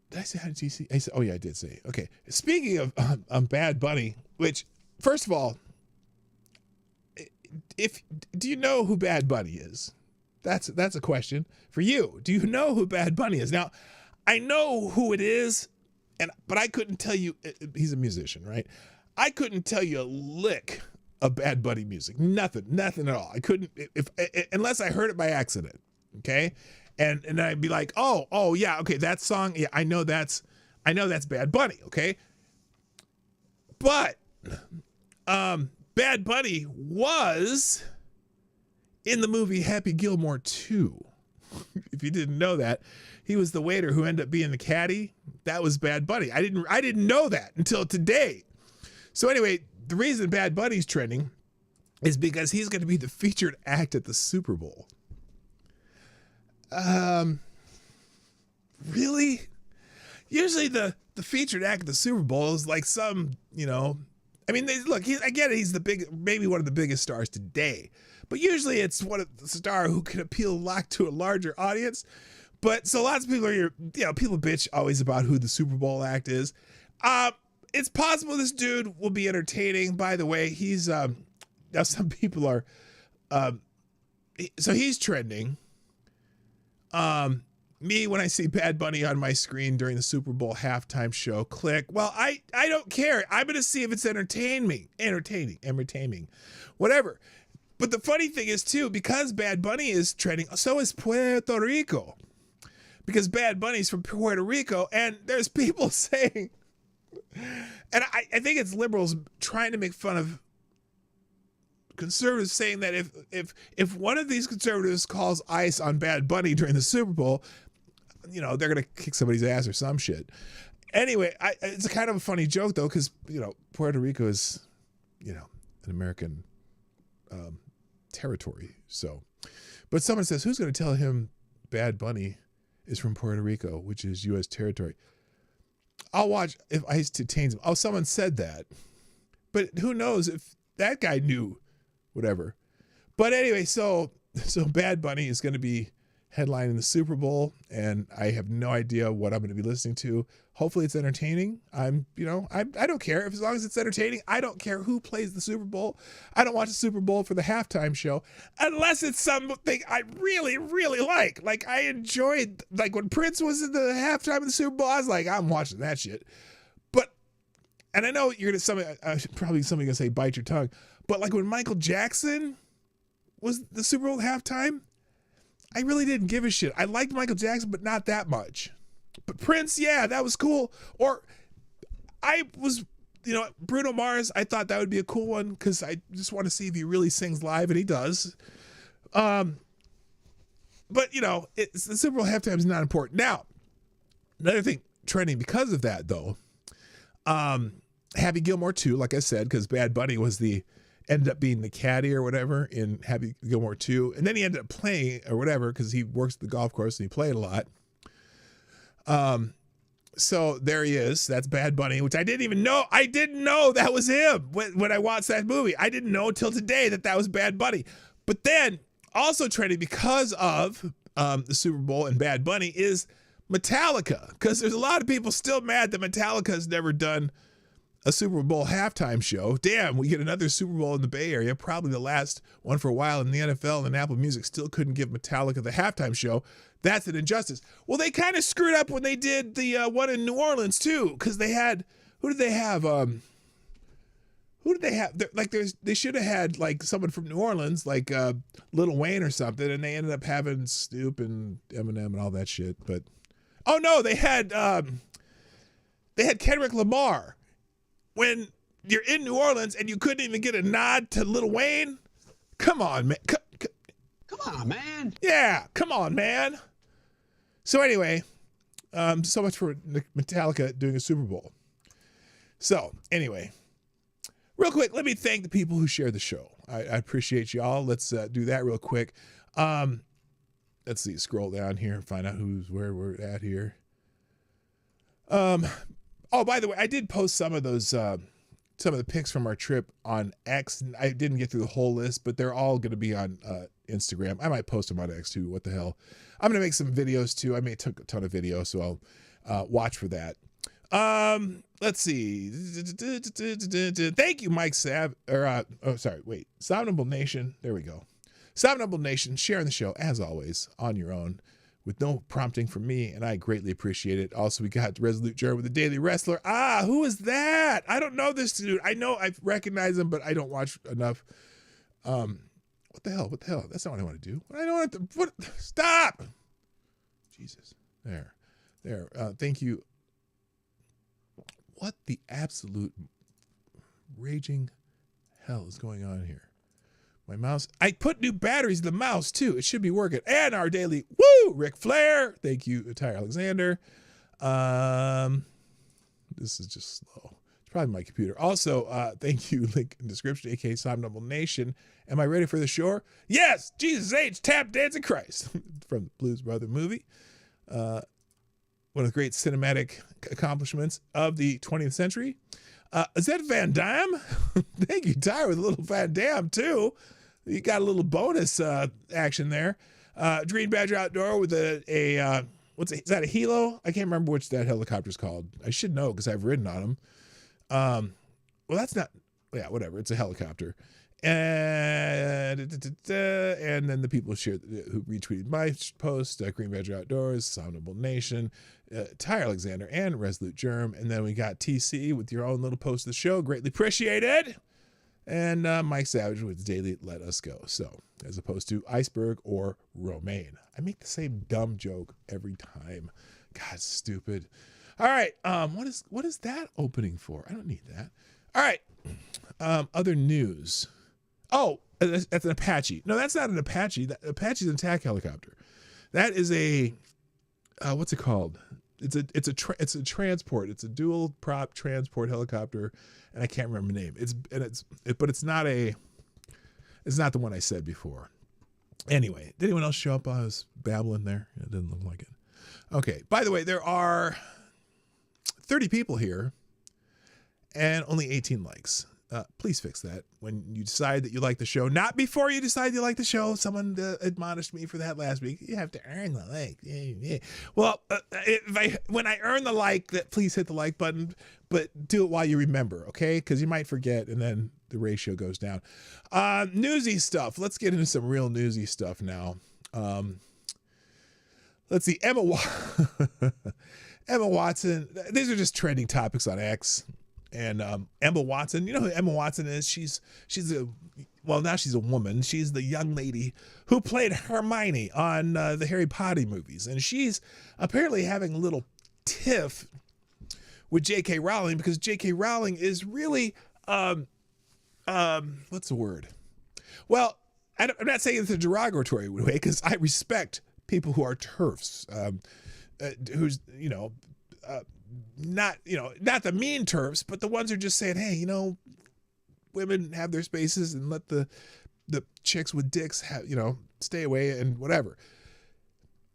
did I say hi to TC? Oh, yeah, I did say. Okay. Speaking of Bad Bunny, which, first of all, do you know who Bad Bunny is? That's a question for you. Do you know who Bad Bunny is? Now, I know who it is. But I couldn't tell you, he's a musician, right? I couldn't tell you a lick of Bad Bunny music. Nothing at all. I couldn't, unless I heard it by accident, okay? And I'd be like, oh yeah, okay, that song, yeah, I know that's Bad Bunny, okay? But Bad Bunny was in the movie Happy Gilmore 2. If you didn't know that, he was the waiter who ended up being the caddy. That was Bad Bunny. I didn't know that until today. So anyway, the reason Bad Bunny's trending is because he's going to be the featured act at the Super Bowl. Really? Usually the featured act at the Super Bowl is like some, I mean, I get it. He's maybe one of the biggest stars today. But usually it's one of the star who can appeal to a larger audience. But so lots of people people bitch always about who the Super Bowl act is. It's possible this dude will be entertaining. By the way, he's now some people are, so he's trending. Me, when I see Bad Bunny on my screen during the Super Bowl halftime show, click. Well, I don't care. I'm going to see if it's entertaining, whatever. But the funny thing is, too, because Bad Bunny is trending, so is Puerto Rico. Because Bad Bunny's from Puerto Rico, and there's people saying, and I think it's liberals trying to make fun of conservatives, saying that if one of these conservatives calls ICE on Bad Bunny during the Super Bowl, they're going to kick somebody's ass or some shit. Anyway, it's a kind of a funny joke, though, because, Puerto Rico is, an American territory. So, but someone says, who's going to tell him Bad Bunny is from Puerto Rico, which is U.S. territory? I'll watch if ICE detains him. Oh, someone said that. But who knows if that guy knew, whatever. But anyway, so Bad Bunny is going to be headlining the Super Bowl, and I have no idea what I'm going to be listening to. Hopefully it's entertaining. I don't care. As long as it's entertaining, I don't care who plays the Super Bowl. I don't watch the Super Bowl for the halftime show unless it's something I really, really like. Like I enjoyed, like when Prince was in the halftime of the Super Bowl, I was like, I'm watching that shit. And I know you're going to, probably somebody going to say, bite your tongue. But like when Michael Jackson was the Super Bowl halftime, I really didn't give a shit. I liked Michael Jackson, but not that much. But Prince, yeah, that was cool. Or I was, Bruno Mars, I thought that would be a cool one because I just want to see if he really sings live, and he does. But, the Super Bowl halftime is not important. Now, another thing trending because of that, though, Happy Gilmore 2, like I said, because Bad Bunny ended up being the caddy or whatever in Happy Gilmore 2. And then he ended up playing or whatever because he works at the golf course and he played a lot. So there he is. That's Bad Bunny, which I didn't even know. I didn't know that was him when I watched that movie. I didn't know until today that was Bad Bunny. But then also trending because of the Super Bowl and Bad Bunny is Metallica. Because there's a lot of people still mad that Metallica has never done a Super Bowl halftime show. Damn, we get another Super Bowl in the Bay Area, probably the last one for a while in the NFL, and Apple Music still couldn't give Metallica the halftime show. That's an injustice. Well, they kind of screwed up when they did the one in New Orleans too, because they had, who did they have? They should have had like someone from New Orleans, like Lil Wayne or something, and they ended up having Snoop and Eminem and all that shit. But oh no, they had Kendrick Lamar. When you're in New Orleans and you couldn't even get a nod to Lil Wayne, come on, man. Come on, man. Yeah, come on, man. So anyway, so much for Metallica doing a Super Bowl. So anyway, real quick, let me thank the people who share the show. I appreciate y'all. Let's do that real quick. Let's see, scroll down here and find out where we're at here. Oh, by the way, I did post some of the pics from our trip on X. I didn't get through the whole list, but they're all going to be on Instagram. I might post them on X too. What the hell? I'm going to make some videos too. I took a ton of videos, so I'll watch for that. Let's see. Thank you, Mike Somnable Nation. There we go. Somnable Nation, sharing the show as always on your own, with no prompting from me, and I greatly appreciate it. Also, we got Resolute Journey with the Daily Wrestler. Who is that? I don't know this dude. I know I recognize him, but I don't watch enough. What the hell? That's not what I want to do. I don't want to. Stop! Jesus. There. Thank you. What the absolute raging hell is going on here? My mouse. I put new batteries in the mouse too. It should be working. And our daily Ric Flair. Thank you, Ty Alexander. This is just slow. It's probably my computer. Also, thank you, link in description, aka Somnable Nation. Am I ready for the shore? Yes! Jesus H. Tap Dancing Christ from the Blues Brother movie. One of the great cinematic accomplishments of the 20th century. Is that Van Damme? Thank you, Ty, with a little Van Damme too. You got a little bonus action there. Green Badger Outdoor with is that a Hilo? I can't remember which that helicopter's called. I should know because I've ridden on them. Well, that's not, yeah, whatever. It's a helicopter. And then the people who retweeted my post, Green Badger Outdoors, Soundable Nation, Ty Alexander, and Resolute Germ. And then we got TC with your own little post of the show. Greatly appreciated. And Mike Savage with Daily Let Us Go. So, as opposed to Iceberg or Romaine. I make the same dumb joke every time. God, stupid. All right. What is that opening for? I don't need that. All right. Other news. Oh, that's an Apache. No, that's not an Apache. Apache's an attack helicopter. That is a what's it called? It's a transport. It's a dual prop transport helicopter, and I can't remember the name. But it's not the one I said before. Anyway, did anyone else show up while I was babbling there? It didn't look like it. Okay. By the way, there are 30 people here and only 18 likes. Please fix that when you decide that you like the show. Not before you decide you like the show. Someone admonished me for that last week. You have to earn the like. Yeah. Well, when I earn the like, please hit the like button, but do it while you remember, okay? Because you might forget, and then the ratio goes down. Newsy stuff. Let's get into some real newsy stuff now. Let's see. Emma Watson. These are just trending topics on X. And Emma Watson, you know who Emma Watson is? Now she's a woman. She's the young lady who played Hermione on the Harry Potter movies. And she's apparently having a little tiff with J.K. Rowling because J.K. Rowling is really, what's the word? Well, I'm not saying it's a derogatory way because I respect people who are TERFs, who's, not the mean terms, but the ones who are just saying, hey, women have their spaces and let the chicks with dicks have, stay away and whatever.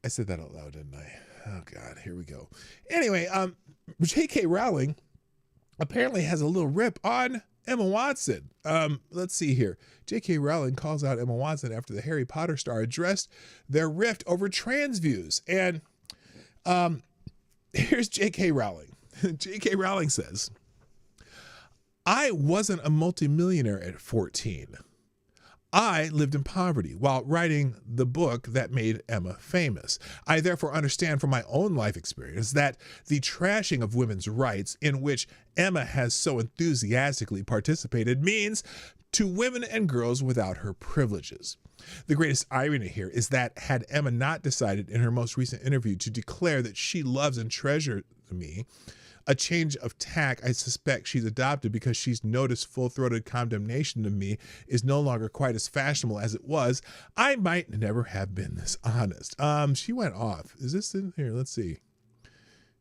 I said that out loud, didn't I? Oh God, here we go. Anyway, J.K. Rowling apparently has a little rip on Emma Watson. Let's see here. J.K. Rowling calls out Emma Watson after the Harry Potter star addressed their rift over trans views. And here's J.K. Rowling. J.K. Rowling says, I wasn't a multimillionaire at 14. I lived in poverty while writing the book that made Emma famous. I therefore understand from my own life experience that the trashing of women's rights in which Emma has so enthusiastically participated means to women and girls without her privileges. The greatest irony here is that had Emma not decided in her most recent interview to declare that she loves and treasures me, a change of tack I suspect she's adopted because she's noticed full-throated condemnation of me is no longer quite as fashionable as it was, I might never have been this honest. She went off. Is this in here? Let's see.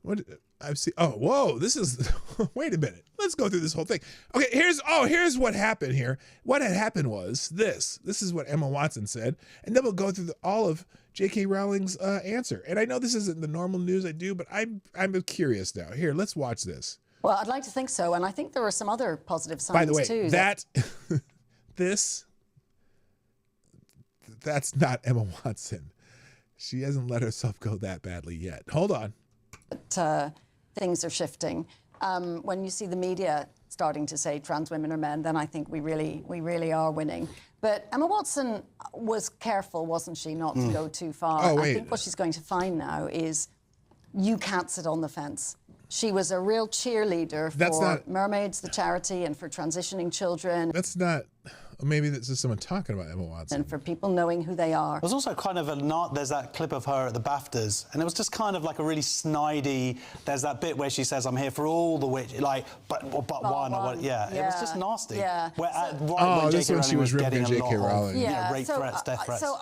What I've seen. Oh, whoa, this is, wait a minute. Let's go through this whole thing. Okay, here's what happened here. What had happened was this. This is what Emma Watson said. And then we'll go through all of J.K. Rowling's answer. And I know this isn't the normal news I do, but I'm curious now. Here, let's watch this. Well, I'd like to think so. And I think there are some other positive signs, by the way, too. That's not Emma Watson. She hasn't let herself go that badly yet. Hold on. But, things are shifting. When you see the media starting to say trans women are men, then I think we really are winning. But Emma Watson was careful, wasn't she, not to go too far. Oh, wait. I think what she's going to find now is you can't sit on the fence. She was a real cheerleader for Mermaids, the charity, and for transitioning children. That's not... Maybe this is someone talking about Emma Watson. And for people knowing who they are. There's also kind of there's that clip of her at the BAFTAs, and it was just kind of like a really snidey, there's that bit where she says, I'm here for all the witches, like, but one, or what, yeah. It was just nasty. Yeah. When this one she was ripping J.K. Rowling. Yeah, rape threats, death threats. So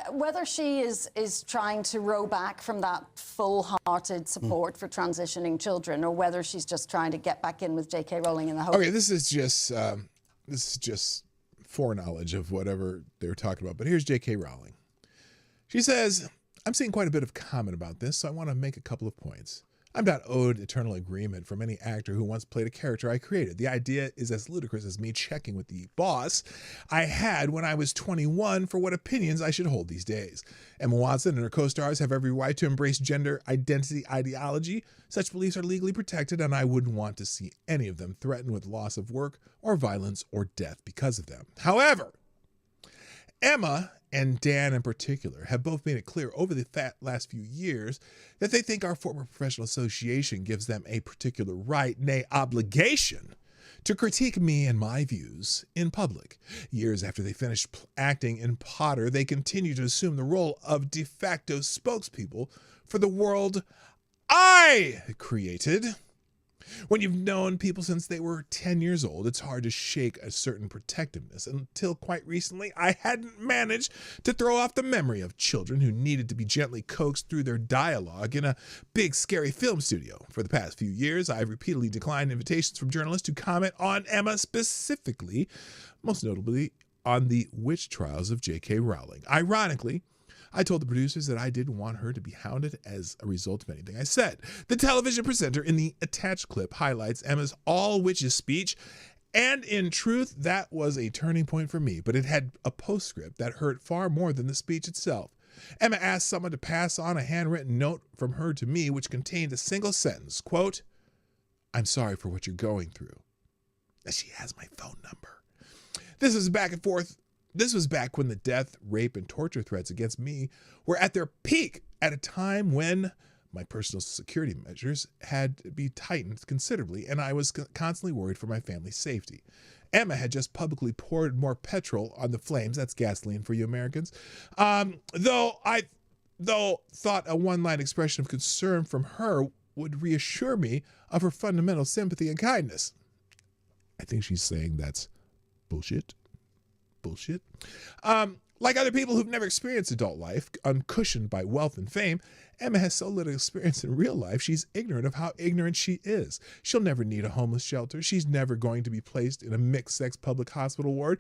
whether she is trying to row back from that full-hearted support for transitioning children, or whether she's just trying to get back in with J.K. Rowling in the hope. Okay, this is just foreknowledge of whatever they were talking about. But here's J.K. Rowling. She says, I'm seeing quite a bit of comment about this, so I want to make a couple of points. I'm not owed eternal agreement from any actor who once played a character I created. The idea is as ludicrous as me checking with the boss I had when I was 21 for what opinions I should hold these days. Emma Watson and her co-stars have every right to embrace gender identity ideology. Such beliefs are legally protected, and I wouldn't want to see any of them threatened with loss of work or violence or death because of them. However, Emma and Dan in particular have both made it clear over the last few years that they think our former professional association gives them a particular right, nay, obligation, to critique me and my views in public. Years after they finished acting in Potter, they continue to assume the role of de facto spokespeople for the world I created. When you've known people since they were 10 years old, it's hard to shake a certain protectiveness. Until quite recently, I hadn't managed to throw off the memory of children who needed to be gently coaxed through their dialogue in a big, scary film studio. For the past few years, I've repeatedly declined invitations from journalists to comment on Emma specifically, most notably on the witch trials of J.K. Rowling. Ironically, I told the producers that I didn't want her to be hounded as a result of anything I said. The television presenter in the attached clip highlights Emma's all witches speech, and in truth, that was a turning point for me, but it had a postscript that hurt far more than the speech itself. Emma asked someone to pass on a handwritten note from her to me, which contained a single sentence, quote, I'm sorry for what you're going through. And she has my phone number. This was back and forth. This was back when the death, rape, and torture threats against me were at their peak at a time when my personal security measures had to be tightened considerably, and I was constantly worried for my family's safety. Emma had just publicly poured more petrol on the flames, that's gasoline for you Americans, though thought a one-line expression of concern from her would reassure me of her fundamental sympathy and kindness. I think she's saying that's bullshit. Like other people who've never experienced adult life, uncushioned by wealth and fame, Emma has so little experience in real life, she's ignorant of how ignorant she is. She'll never need a homeless shelter. She's never going to be placed in a mixed-sex public hospital ward.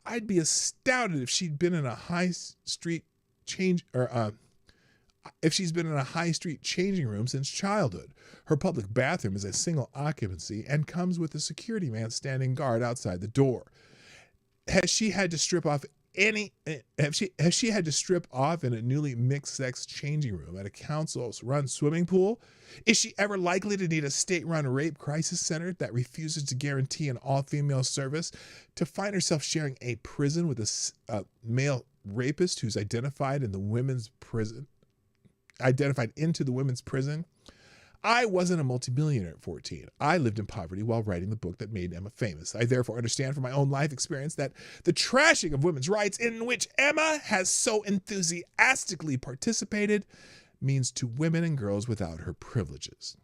I'd be astounded if she'd been in a high street changing room since childhood. Her public bathroom is a single occupancy and comes with a security man standing guard outside the door. Has she had to strip off in a newly mixed-sex changing room at a council-run swimming pool? Is she ever likely to need a state-run rape crisis center that refuses to guarantee an all-female service, to find herself sharing a prison with a male rapist who's identified into the women's prison? I wasn't a multimillionaire at 14. I lived in poverty while writing the book that made Emma famous. I therefore understand from my own life experience that the trashing of women's rights, in which Emma has so enthusiastically participated, means to women and girls without her privileges.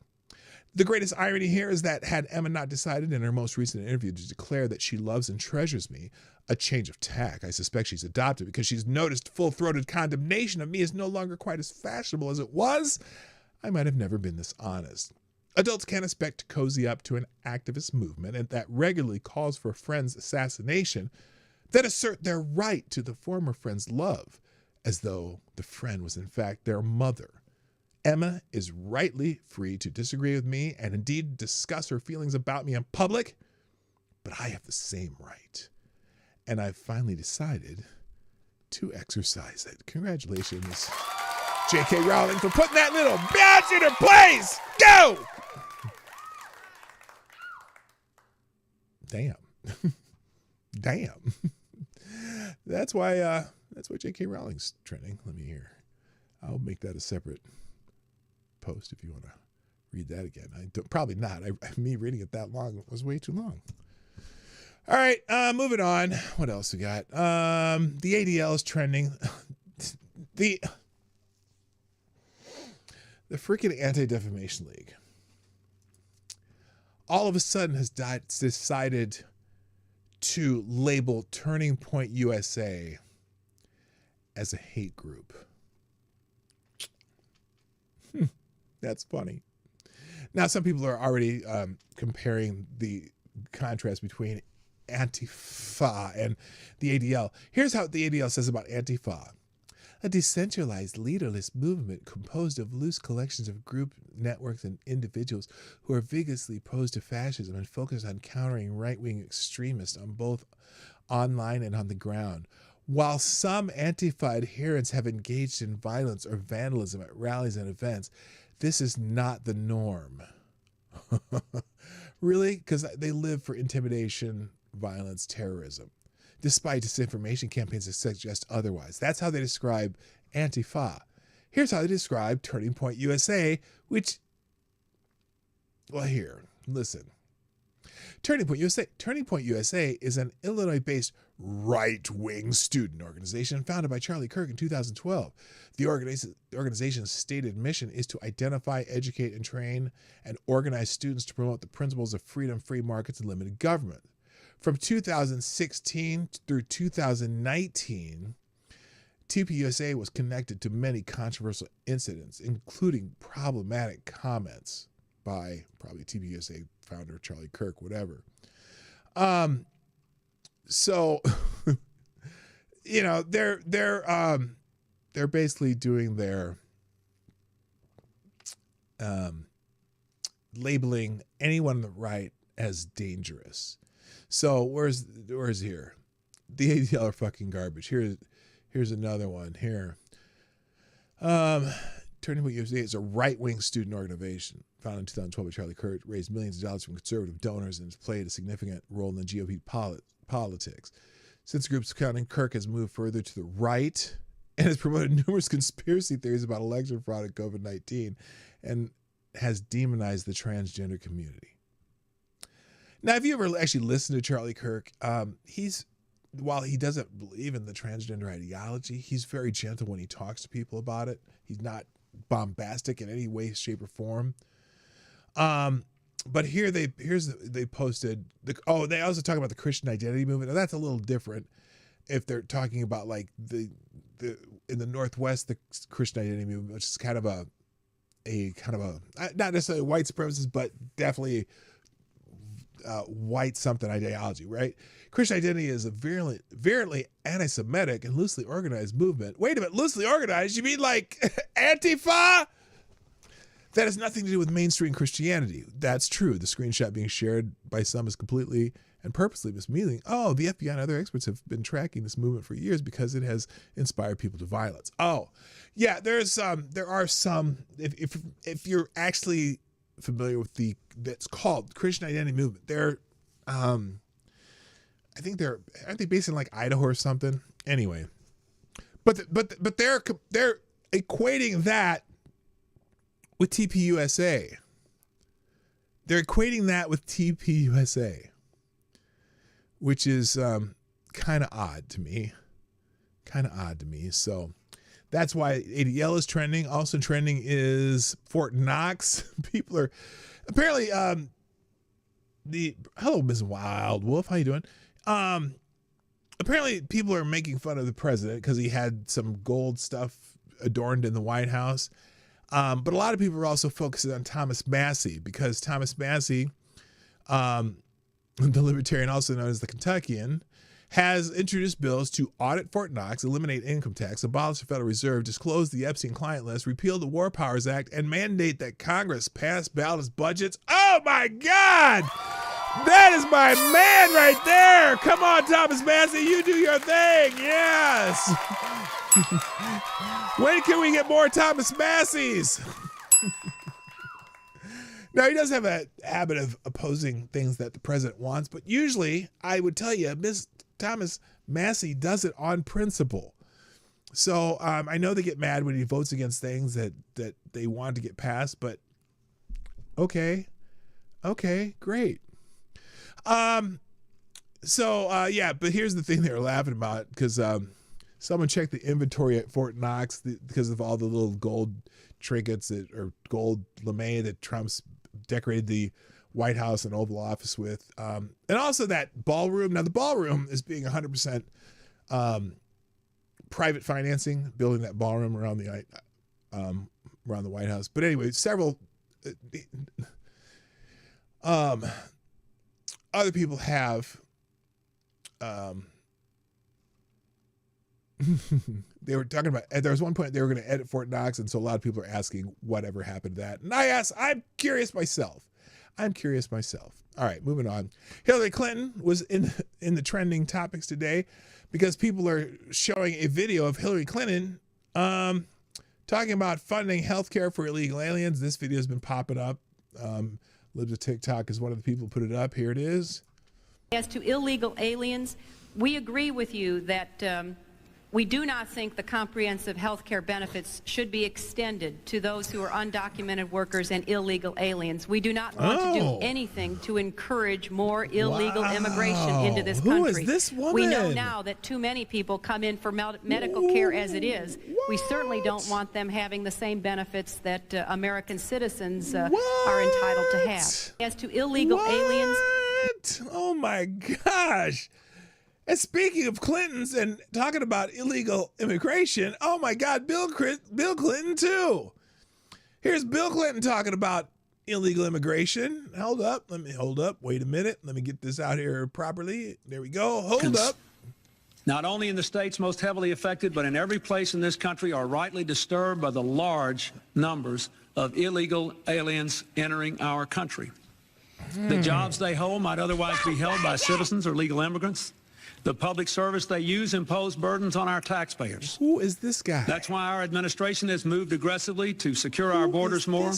The greatest irony here is that had Emma not decided in her most recent interview to declare that she loves and treasures me, a change of tack I suspect she's adopted because she's noticed full-throated condemnation of me is no longer quite as fashionable as it was, I might have never been this honest. Adults can't expect to cozy up to an activist movement and that regularly calls for a friend's assassination, that assert their right to the former friend's love, as though the friend was in fact their mother. Emma is rightly free to disagree with me and indeed discuss her feelings about me in public, but I have the same right. And I've finally decided to exercise it. Congratulations, J.K. Rowling, for putting that little bitch in her place. Go! Damn. Damn. That's why J.K. Rowling's trending. Let me hear. I'll make that a separate post if you want to read that again. Probably not. Me reading it that long was way too long. All right, moving on. What else we got? The ADL is trending. The freaking Anti-Defamation League all of a sudden has decided to label Turning Point USA as a hate group. That's funny. Now, some people are already comparing the contrast between Antifa and the ADL. Here's how the ADL says about Antifa. A decentralized, leaderless movement composed of loose collections of group networks and individuals who are vigorously opposed to fascism and focused on countering right-wing extremists on both online and on the ground. While some Antifa adherents have engaged in violence or vandalism at rallies and events, this is not the norm. Really? Because they live for intimidation, violence, terrorism, despite disinformation campaigns that suggest otherwise. That's how they describe Antifa. Here's how they describe Turning Point USA, which, well, here, listen. Turning Point USA is an Illinois-based right-wing student organization founded by Charlie Kirk in 2012. The organization's stated mission is to identify, educate, and train and organize students to promote the principles of freedom, free markets, and limited government. From 2016 through 2019, TPUSA was connected to many controversial incidents, including problematic comments by probably TPUSA founder Charlie Kirk, whatever. So, you know, they're basically doing their labeling anyone on the right as dangerous. So where's here? The ADL are fucking garbage. Here's another one here. Turning Point USA is a right-wing student organization founded in 2012 by Charlie Kirk, raised millions of dollars from conservative donors, and has played a significant role in the GOP politics. Since the group's founding, Kirk has moved further to the right and has promoted numerous conspiracy theories about election fraud and COVID-19 and has demonized the transgender community. Now, have you ever actually listened to Charlie Kirk? While he doesn't believe in the transgender ideology, he's very gentle when he talks to people about it. He's not bombastic in any way, shape, or form. But here they posted they also talk about the Christian identity movement. Now, that's a little different. if they're talking about like the in the Northwest, the Christian identity movement, which is kind of a not necessarily white supremacist, but definitely white something ideology, right? Christian identity is a virulently anti-Semitic and loosely organized movement. Wait a minute, loosely organized? You mean like Antifa? That has nothing to do with mainstream Christianity. That's true. The screenshot being shared by some is completely and purposely misleading. Oh, the FBI and other experts have been tracking this movement for years because it has inspired people to violence. Oh, yeah. There are some. If you're actually familiar with that's called Christian Identity Movement, they're, I think aren't they based in like Idaho or something? Anyway, but they're equating that with TPUSA. They're equating that with TPUSA, which is kind of odd to me. So that's why ADL is trending. Also trending is Fort Knox. People are apparently hello, Ms. Wild Wolf. How you doing? Apparently people are making fun of the president because he had some gold stuff adorned in the White House. But a lot of people are also focusing on Thomas Massie because Thomas Massie, the libertarian, also known as the Kentuckian, has introduced bills to audit Fort Knox, eliminate income tax, abolish the Federal Reserve, disclose the Epstein client list, repeal the War Powers Act, and mandate that Congress pass balanced budgets. Oh my God! That is my man right there! Come on, Thomas Massie, you do your thing! Yes! When can we get more Thomas Massies? Now, he does have a habit of opposing things that the president wants, but usually, I would tell you, Thomas Massie does it on principle. So I know they get mad when he votes against things that they want to get passed, but okay, great. Yeah, but here's the thing they were laughing about because someone checked the inventory at Fort Knox because of all the little gold trinkets or gold lame that Trump's decorated the White House and Oval Office with. And also that ballroom. Now the ballroom is being 100% private financing, building that ballroom around the White House. But anyway, several other people have they were talking about, there was one point they were going to edit Fort Knox, and so a lot of people are asking whatever happened to that. And I'm curious myself. All right, moving on. Hillary Clinton was in the trending topics today because people are showing a video of Hillary Clinton talking about funding healthcare for illegal aliens. This video has been popping up. Libs of TikTok is one of the people who put it up. Here it is. As to illegal aliens, we agree with you that we do not think the comprehensive health care benefits should be extended to those who are undocumented workers and illegal aliens. We do not want to do anything to encourage more illegal immigration into this country. Who is this woman? We know now that too many people come in for medical care as it is. We certainly don't want them having the same benefits that American citizens are entitled to have. As to illegal aliens... Oh my gosh. And speaking of Clintons and talking about illegal immigration, oh my God, Bill Clinton too. Here's Bill Clinton talking about illegal immigration. Hold up. Wait a minute. Let me get this out here properly. There we go. Hold up. Not only in the states most heavily affected, but in every place in this country are rightly disturbed by the large numbers of illegal aliens entering our country. The jobs they hold might otherwise be held by citizens or legal immigrants. The public service they use impose burdens on our taxpayers. Who is this guy? That's why our administration has moved aggressively to secure our borders more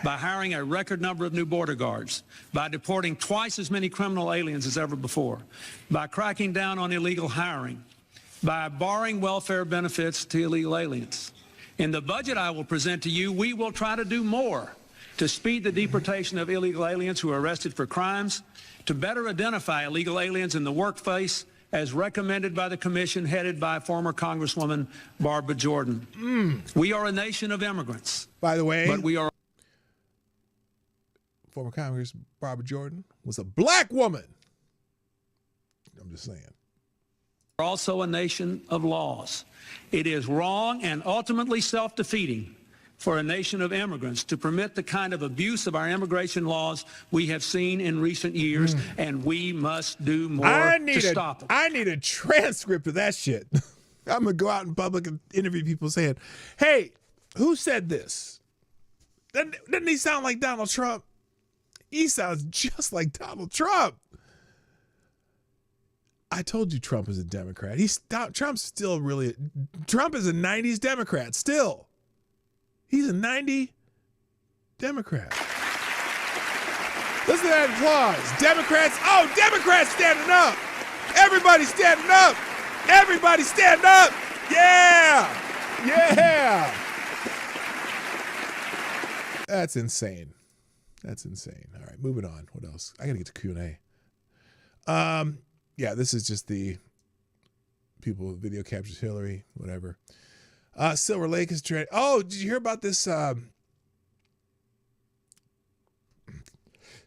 by hiring a record number of new border guards, by deporting twice as many criminal aliens as ever before, by cracking down on illegal hiring, by barring welfare benefits to illegal aliens. In the budget I will present to you, we will try to do more to speed the deportation of illegal aliens who are arrested for crimes, to better identify illegal aliens in the workplace, as recommended by the commission headed by former Congresswoman Barbara Jordan. We are a nation of immigrants. By the way, but we are. Former Congress Barbara Jordan was a black woman. I'm just saying. We're also a nation of laws. It is wrong and ultimately self-defeating for a nation of immigrants to permit the kind of abuse of our immigration laws we have seen in recent years, and we must do more to stop it. I need a transcript of that shit. I'm going to go out in public and interview people saying, hey, who said this? Doesn't he sound like Donald Trump? He sounds just like Donald Trump. I told you Trump is a Democrat. Trump's still really, Trump is a 90s Democrat still. He's a 90 Democrat. Listen to that applause. Democrats, Democrats standing up. Everybody standing up. Everybody stand up. Yeah. Yeah. That's insane. That's insane. All right, moving on. What else? I got to get to Q&A. Yeah, this is just the people video captures Hillary, whatever. Silver Lake is trending. Oh, did you hear about this?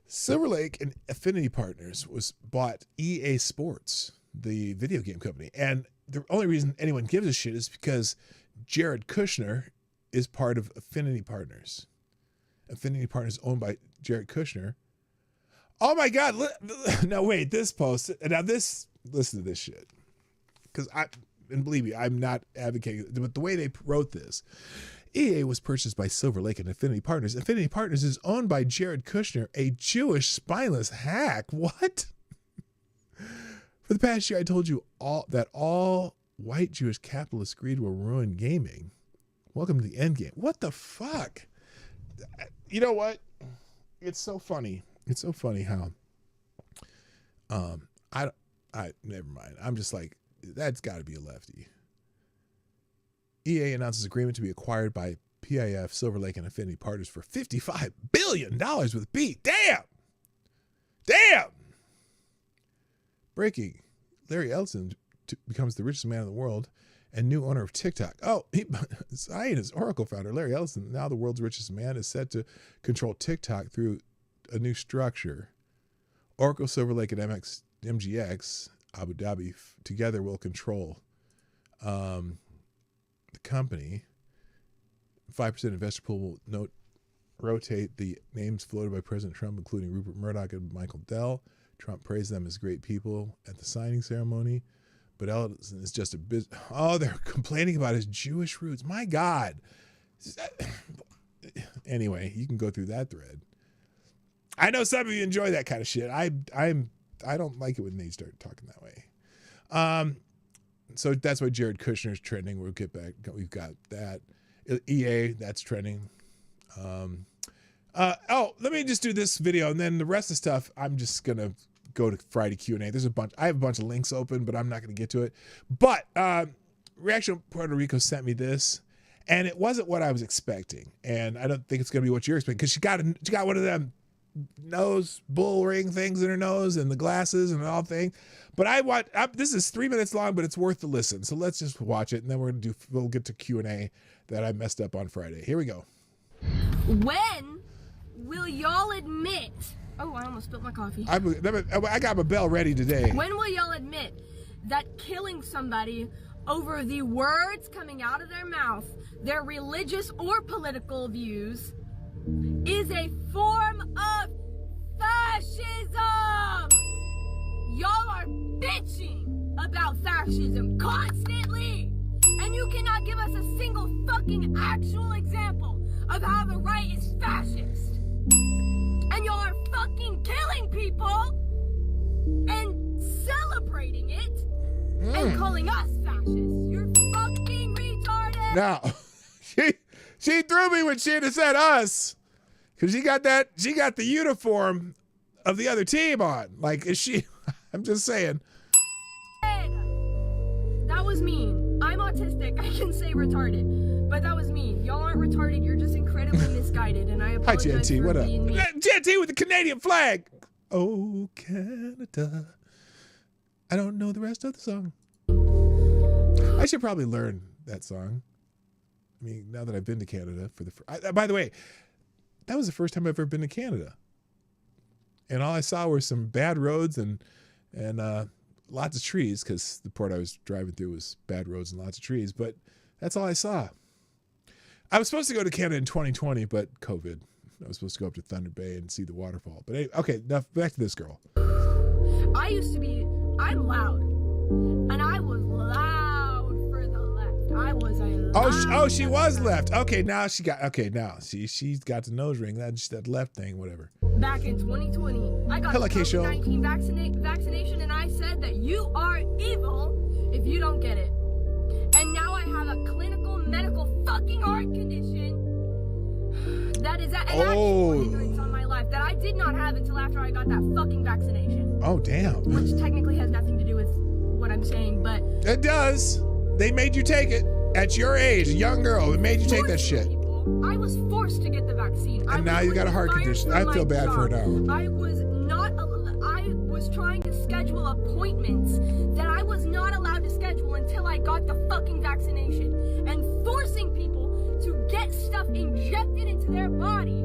Silver Lake and Affinity Partners bought EA Sports, the video game company. And the only reason anyone gives a shit is because Jared Kushner is part of Affinity Partners. Affinity Partners owned by Jared Kushner. Oh my God. No, wait, this post. Now listen to this shit. Because and believe me, I'm not advocating, but the way they wrote this, EA was purchased by Silver Lake and Affinity Partners. Affinity Partners is owned by Jared Kushner, a Jewish spineless hack. What? For the past year, I told you that all white Jewish capitalists agreed will ruin gaming. Welcome to the end game. What the fuck? You know what? It's so funny. It's so funny how never mind. I'm just like, that's got to be a lefty. EA announces agreement to be acquired by PIF, Silver Lake, and Affinity Partners for $55 billion with B. Damn! Damn! Breaking. Larry Ellison becomes the richest man in the world and new owner of TikTok. Zionist Oracle founder Larry Ellison, now the world's richest man, is set to control TikTok through a new structure. Oracle, Silver Lake, and MGX, Abu Dhabi, together will control the company. 5% investor pool will rotate the names floated by President Trump, including Rupert Murdoch and Michael Dell. Trump praised them as great people at the signing ceremony. But Ellison is just a bit. Oh, they're complaining about his Jewish roots. My God. Anyway, you can go through that thread. I know some of you enjoy that kind of shit. I don't like it when they start talking that way. So that's why Jared Kushner's trending. We'll get back. We've got that. EA, that's trending. Let me just do this video, and then the rest of the stuff, I'm just going to go to Friday Q&A. I have a bunch of links open, but I'm not going to get to it. But Reaction Puerto Rico sent me this, and it wasn't what I was expecting. And I don't think it's going to be what you're expecting, because she got one of them nose bull ring things in her nose and the glasses and all thing. But this is 3 minutes long, but it's worth the listen. So let's just watch it, and then we'll get to Q&A that I messed up on Friday. Here we go. When will y'all admit? Oh, I almost spilled my coffee. I got my bell ready today. When will y'all admit that killing somebody over the words coming out of their mouth, their religious or political views, is a form of fascism? Y'all are bitching about fascism constantly, and you cannot give us a single fucking actual example of how the right is fascist. And y'all are fucking killing people and celebrating it and calling us fascists. You're fucking retarded. Now, she threw me when she'd have said us, because she got the uniform of the other team on. Like, is she? I'm just saying. That was mean. I'm autistic. I can say retarded, but that was mean. Y'all aren't retarded. You're just incredibly misguided, and I apologize. Hi, GNT. For What up? being mean. GNT with the Canadian flag. Oh, Canada. I don't know the rest of the song. I should probably learn that song. I mean, now that I've been to Canada for by the way, that was the first time I've ever been to Canada. And all I saw were some bad roads and lots of trees because the port I was driving through was bad roads and lots of trees. But that's all I saw. I was supposed to go to Canada in 2020, but COVID. I was supposed to go up to Thunder Bay and see the waterfall. But anyway, okay, now back to this girl. I'm loud. And I was loud for the left. I was a loud she was left. Okay, now she's got the nose ring. That's that left thing, whatever. Back in 2020, I got the COVID-19 vaccination, and I said that you are evil if you don't get it. And now I have a clinical medical fucking heart condition that is an actual hindrance on my life that I did not have until after I got that fucking vaccination. Oh, damn. Which technically has nothing to do with what I'm saying, but... It does. They made you take it. At your age, a young girl, they made you take that shit. I was forced to get the vaccine. And now you got a heart condition. I feel bad for her now. I was trying to schedule appointments that I was not allowed to schedule until I got the fucking vaccination. And forcing people to get stuff injected into their body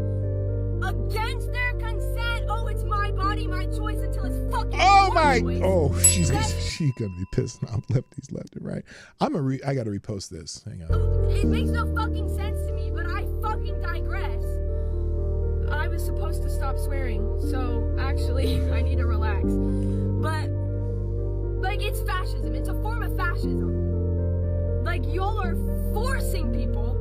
against their consent. Oh, it's my body, my choice until it's fucking choice. Oh, she's gonna be pissed now. Lefties left and right. I gotta repost this. Hang on. It makes no fucking sense to me, but I fucking digress. I was supposed to stop swearing, so actually I need to relax. But like, it's fascism. It's a form of fascism. Like, y'all are forcing people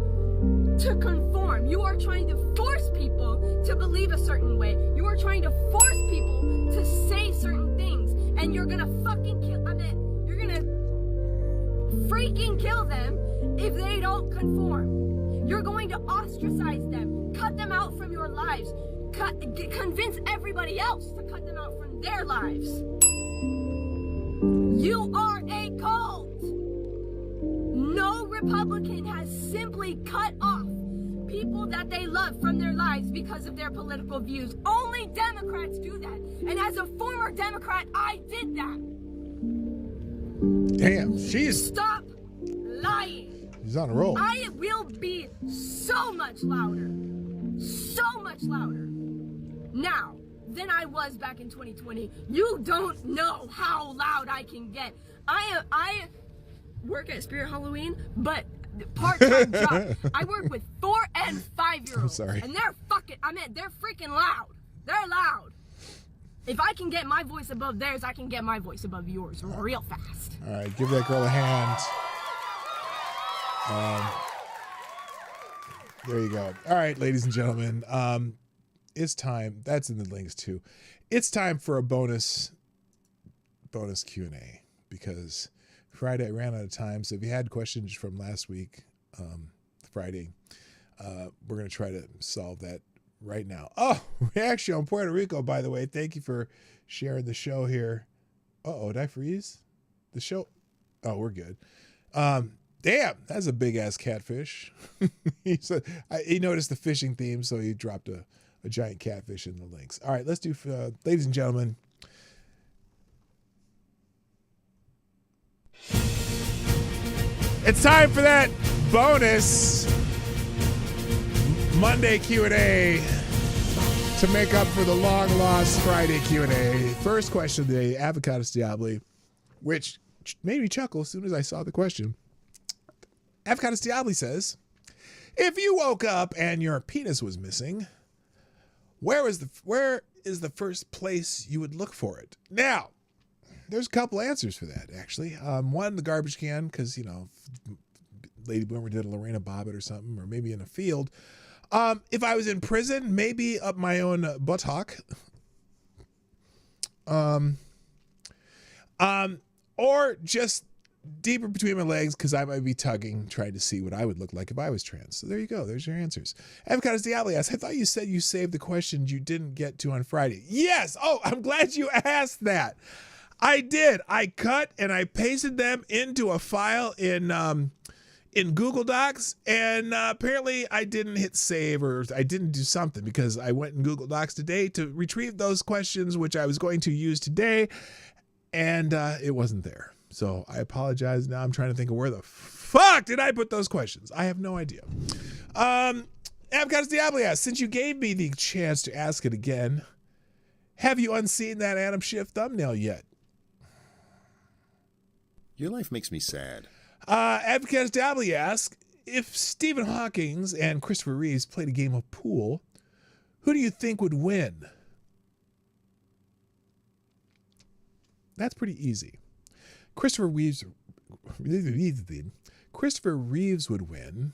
to conform. You are trying to force people to believe a certain way. You are trying to force people to say certain things, and you're gonna fucking kill. You're gonna freaking kill them if they don't conform. You're going to ostracize them, cut them out from your lives, convince everybody else to cut them out from their lives. You are a cult. No Republican has simply cut off people that they love from their lives because of their political views. Only Democrats do that. And as a former Democrat, I did that. Damn, Stop lying. She's on a roll. I will be so much louder. So much louder now than I was back in 2020. You don't know how loud I can get. I work at Spirit Halloween, but part-time job. I work with 4 and 5-year-olds. I'm sorry. And they're freaking loud. They're loud. If I can get my voice above theirs, I can get my voice above yours real fast. All right, give that girl a hand. There you go. All right, ladies and gentlemen, it's time. That's in the links too. It's time for a bonus Q&A because Friday I ran out of time. So if you had questions from last week, Friday, we're going to try to solve that right now. Oh, reaction on Puerto Rico, by the way. Thank you for sharing the show here. Uh-oh, did I freeze the show? Oh, we're good. Damn, that's a big-ass catfish. He noticed the fishing theme, so he dropped a giant catfish in the links. All right, let's do, ladies and gentlemen. It's time for that bonus Monday Q&A to make up for the long-lost Friday Q&A. First question of the day, Avocados Diabli, which made me chuckle as soon as I saw the question. Avocados Diabli says, if you woke up and your penis was missing, where is the first place you would look for it? Now, there's a couple answers for that, actually. One, the garbage can, because, Lady Boomer did a Lorena Bobbitt or something, or maybe in a field. If I was in prison, maybe up my own buttock. Or just deeper between my legs because I might be tugging, trying to see what I would look like if I was trans. So there you go. There's your answers. Avocados Diabli asks, I thought you said you saved the questions you didn't get to on Friday. Yes. Oh, I'm glad you asked that. I did. I cut and I pasted them into a file in Google Docs, and apparently I didn't hit save, or I didn't do something, because I went in Google Docs today to retrieve those questions, which I was going to use today, and it wasn't there. So I apologize. Now I'm trying to think of where the fuck did I put those questions? I have no idea. Avocados Diabli asks, since you gave me the chance to ask it again, have you unseen that Adam Schiff thumbnail yet? Your life makes me sad. Advocates Dabbly asks, if Stephen Hawking and Christopher Reeves played a game of pool, who do you think would win? That's pretty easy. Christopher Reeves would win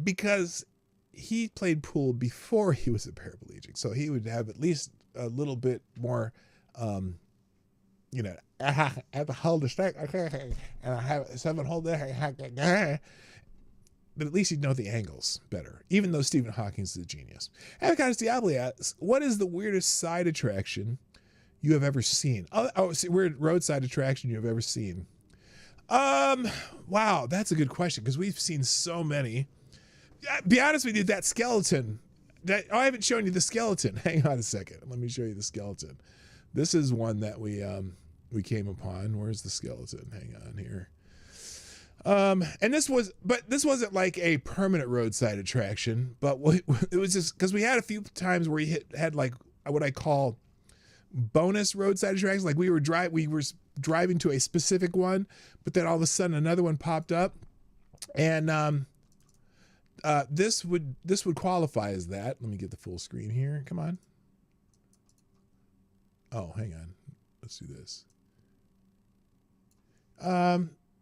because he played pool before he was a paraplegic. So he would have at least a little bit more, I have to hold the stick, and I have someone hold there. But at least you'd know the angles better, even though Stephen Hawking's a genius. Avocados Diablo asks, what is the weirdest side attraction you have ever seen? Weird roadside attraction you have ever seen. Wow, that's a good question because we've seen so many. Be honest with you, that skeleton. I haven't shown you the skeleton. Hang on a second. Let me show you the skeleton. This is one that we came upon. Where's the skeleton? Hang on here. And this wasn't like a permanent roadside attraction, but it was just because we had a few times where we had like what I call bonus roadside attractions. Like we were driving to a specific one, but then all of a sudden another one popped up, and this would qualify as that. Let me get the full screen here. Come on. Oh, hang on. Let's do this.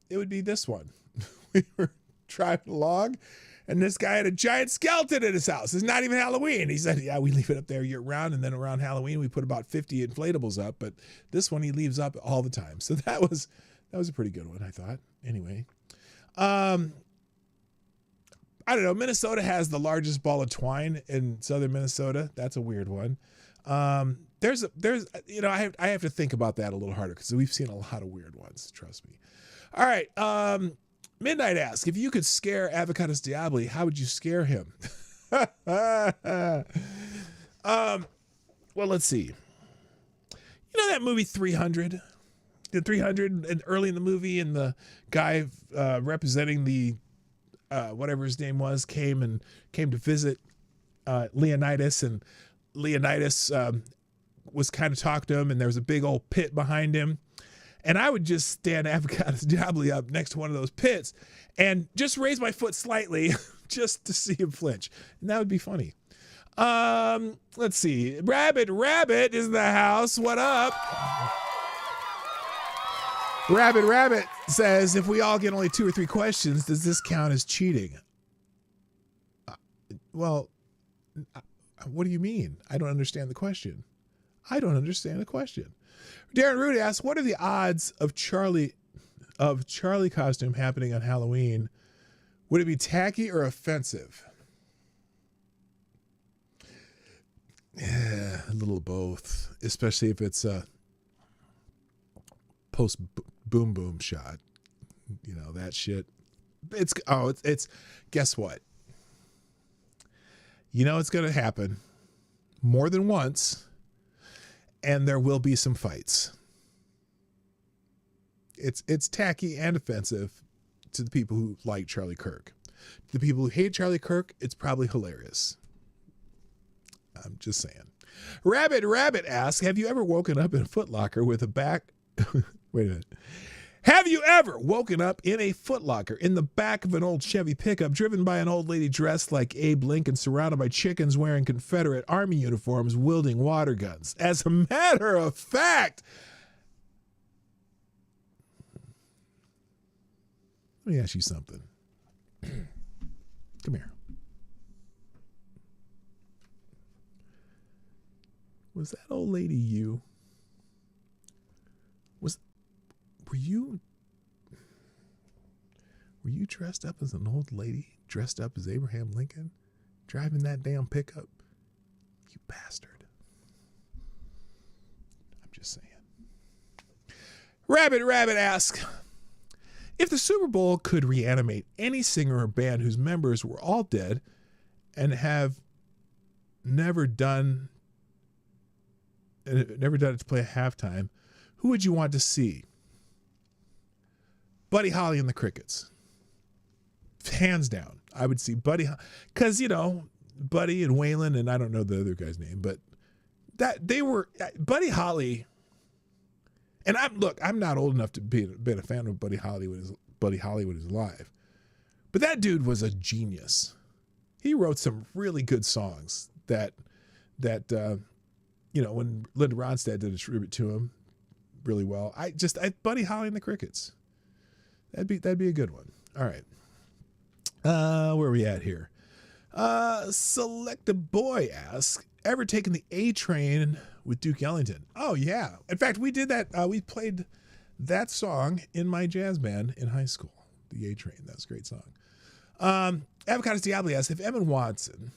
It would be this one. We were driving along, and this guy had a giant skeleton in his house. It's not even Halloween. He said, yeah, we leave it up there year round, and then around Halloween we put about 50 inflatables up, but this one he leaves up all the time. So that was a pretty good one, I thought. Anyway. I don't know. Minnesota has the largest ball of twine in southern Minnesota. That's a weird one. There's I have to think about that a little harder because we've seen a lot of weird ones. Trust me. All right. Midnight asks, if you could scare Avocados Diabli, how would you scare him? Well, let's see. You know that movie 300? The 300 and early in the movie, and the guy representing the whatever his name was came to visit Leonidas, and Leonidas was kind of talking to him, and there was a big old pit behind him. And I would just stand Avocados Diabli up next to one of those pits and just raise my foot slightly just to see him flinch. And that would be funny. Let's see. Rabbit is in the house. What up? Rabbit says, if we all get only 2 or 3 questions, does this count as cheating? Well, what do you mean? I don't understand the question. Darren Root asks, what are the odds of Charlie costume happening on Halloween? Would it be tacky or offensive? Yeah, a little of both, especially if it's a post boom boom shot. You know, that shit. It's guess what? You know it's going to happen more than once. And there will be some fights. It's tacky and offensive to the people who like Charlie Kirk. The people who hate Charlie Kirk, it's probably hilarious. I'm just saying. Rabbit asks, have you ever woken up in a Foot Locker with a back... Wait a minute. Have you ever woken up in a Foot Locker in the back of an old Chevy pickup driven by an old lady dressed like Abe Lincoln, surrounded by chickens wearing Confederate Army uniforms, wielding water guns? As a matter of fact, let me ask you something. Come here. Was that old lady you? Were you dressed up as an old lady, dressed up as Abraham Lincoln, driving that damn pickup? You bastard. I'm just saying. Rabbit asks, if the Super Bowl could reanimate any singer or band whose members were all dead and have never done it to play a halftime, who would you want to see? Buddy Holly and the Crickets. Hands down. I would see Buddy, because, you know, Buddy and Waylon, and I don't know the other guy's name, but that they were Buddy Holly And I'm not old enough to been a fan of Buddy Hollywood is alive. But that dude was a genius. He wrote some really good songs that when Linda Ronstadt did a tribute to him really well. Buddy Holly and the Crickets. That'd be a good one. All right. Where are we at here? Select a Boy asks, ever taken the A Train with Duke Ellington? Oh yeah. In fact, we did that. We played that song in my jazz band in high school. The A Train. That was a great song. Avocados Diablo asks, if Emma Watson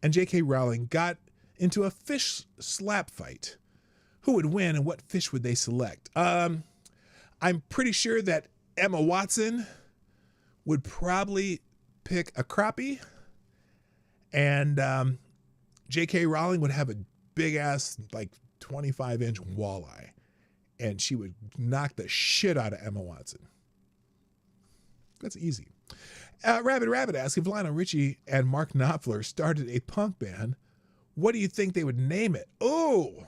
and J.K. Rowling got into a fish slap fight, who would win and what fish would they select? I'm pretty sure that Emma Watson would probably pick a crappie, and J.K. Rowling would have a big ass, like 25-inch walleye, and she would knock the shit out of Emma Watson. That's easy. Rabbit asks, if Lionel Richie and Mark Knopfler started a punk band, what do you think they would name it? Oh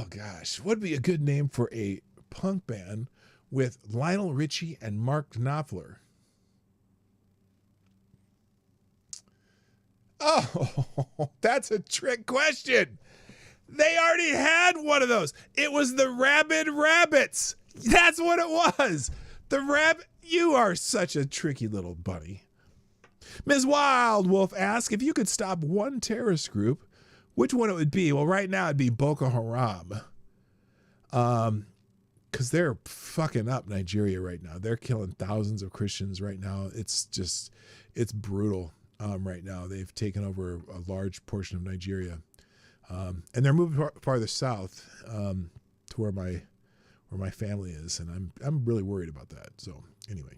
gosh, what would be a good name for a punk band with Lionel Richie and Mark Knopfler? Oh, that's a trick question. They already had one of those. It was the Rabid Rabbits. That's what it was. The rabbit. You are such a tricky little bunny. Ms. Wild Wolf asks, if you could stop one terrorist group, which one it would be? Well, right now it'd be Boko Haram. Because they're fucking up Nigeria right now. They're killing thousands of Christians right now. It's brutal right now. They've taken over a large portion of Nigeria. And they're moving farther south to where my family is. And I'm really worried about that. So anyway.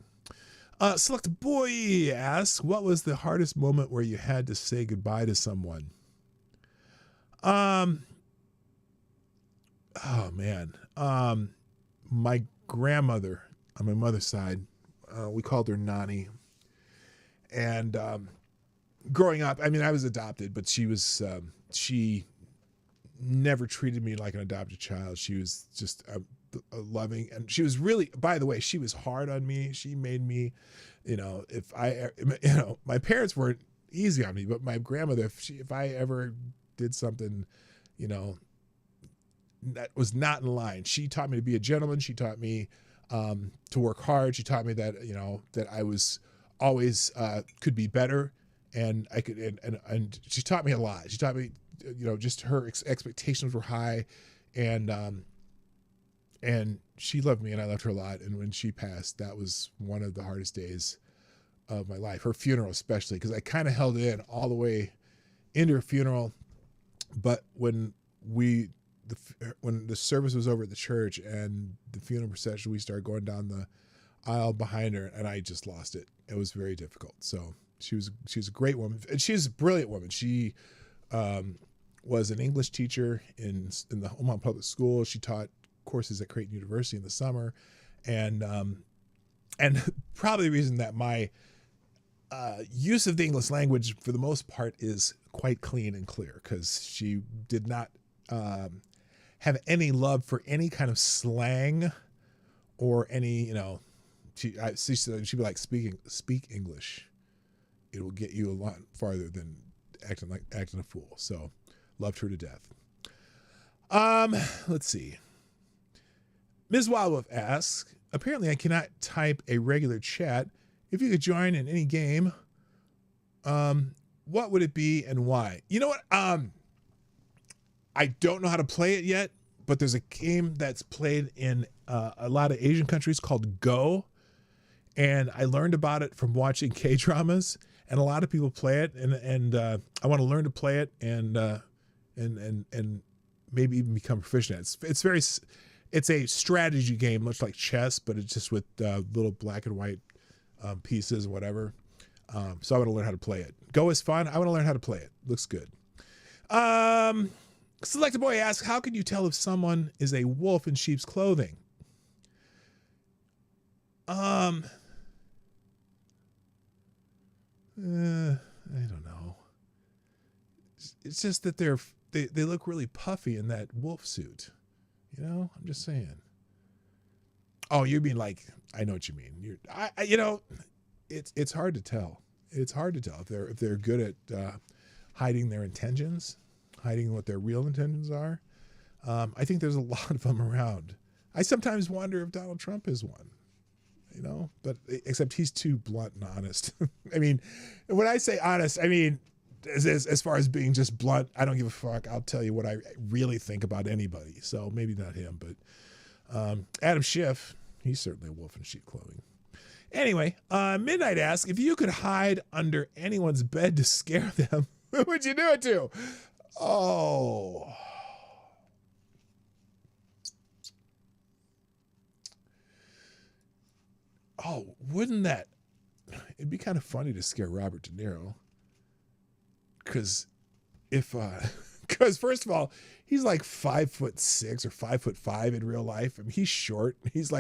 Select Boy asks, what was the hardest moment where you had to say goodbye to someone? Oh man. My grandmother on my mother's side, we called her Nani. And growing up, I mean, I was adopted, but she never treated me like an adopted child. She was just a loving, and she was really, by the way, she was hard on me. She made me, my parents weren't easy on me, but my grandmother, if I ever did something, that was not in line, she taught me to be a gentleman. She taught me to work hard. She taught me that, that I was always could be better, and I could, and she taught me a lot. She taught me, just her expectations were high, and she loved me and I loved her a lot. And when she passed, that was one of the hardest days of my life. Her funeral especially, because I kind of held in all the way into her funeral. But when the service was over at the church and the funeral procession, we started going down the aisle behind her, and I just lost it. It was very difficult. So she was a great woman, and she was a brilliant woman. She was an English teacher in the Omaha Public School. She taught courses at Creighton University in the summer, and probably the reason that my use of the English language for the most part is quite clean and clear, because she did not have any love for any kind of slang or any, she'd be like, speak English. It will get you a lot farther than acting a fool. So loved her to death. Let's see. Ms. Wildwolf asks, apparently I cannot type a regular chat. If you could join in any game, what would it be and why? You know what? I don't know how to play it yet, but there's a game that's played in a lot of Asian countries called Go. And I learned about it from watching K-dramas, and a lot of people play it, and I want to learn to play it and maybe even become proficient. It's a strategy game, much like chess, but it's just with little black and white pieces and whatever. So I want to learn how to play it. Go is fun. I want to learn how to play it. Looks good. Selected Boy asks, how can you tell if someone is a wolf in sheep's clothing? I don't know. It's just that they're they look really puffy in that wolf suit. You know, I'm just saying. Oh, you mean like, I know what you mean. It's hard to tell. It's hard to tell if they're good at hiding their intentions, hiding what their real intentions are. I think there's a lot of them around. I sometimes wonder if Donald Trump is one, you know, but except he's too blunt and honest. I mean, when I say honest, I mean, as far as being just blunt, I don't give a fuck. I'll tell you what I really think about anybody. So maybe not him, but Adam Schiff, he's certainly a wolf in sheep clothing. Anyway, Midnight asks, if you could hide under anyone's bed to scare them, who would you do it to? Oh. Oh, wouldn't that... It'd be kind of funny to scare Robert De Niro. Because first of all, he's like 5'6" or 5'5" in real life. I mean, he's short. He's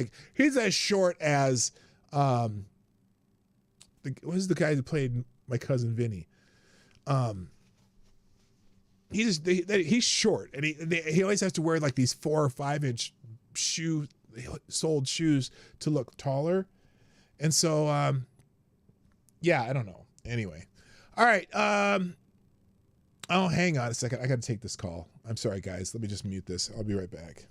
as short as what was the guy that played My Cousin Vinny? He's short, and he always has to wear like these 4 or 5 inch soled shoes to look taller, and so yeah, I don't know. Anyway, all right. Oh, hang on a second. I got to take this call. I'm sorry, guys. Let me just mute this. I'll be right back.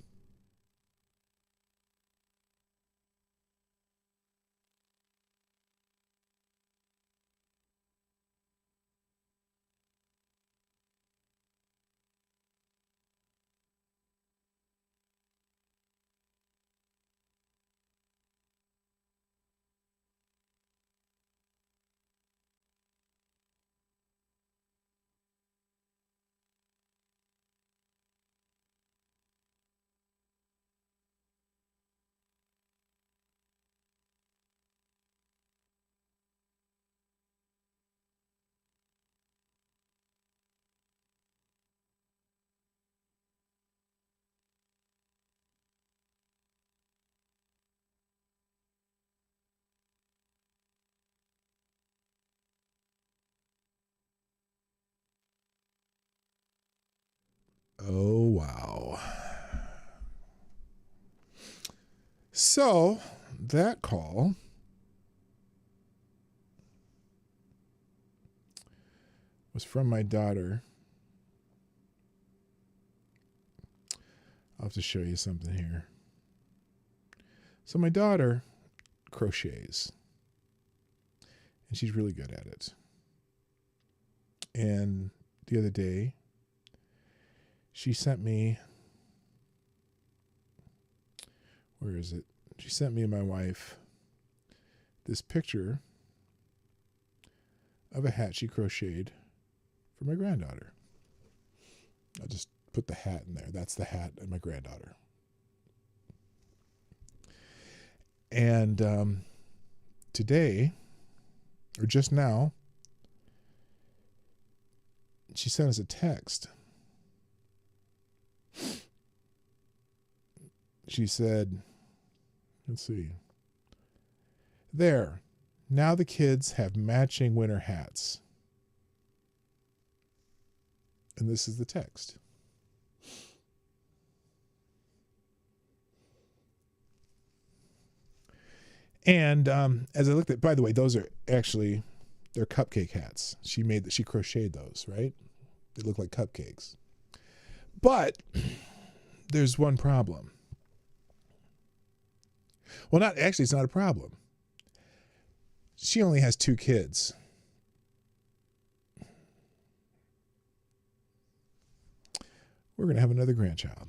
Oh, wow. So that call was from my daughter. I'll have to show you something here. So my daughter crochets, and she's really good at it. And the other day, she sent me, where is it? She sent me and my wife this picture of a hat she crocheted for my granddaughter. I'll just put the hat in there. That's the hat of my granddaughter. And today, or just now, she sent us a text. She said, let's see. There, now the kids have matching winter hats. And this is the text. And as I looked at, by the way, those are actually, they're cupcake hats. She crocheted those, right? They look like cupcakes. But there's one problem. Well, it's not a problem. She only has 2 kids. We're going to have another grandchild.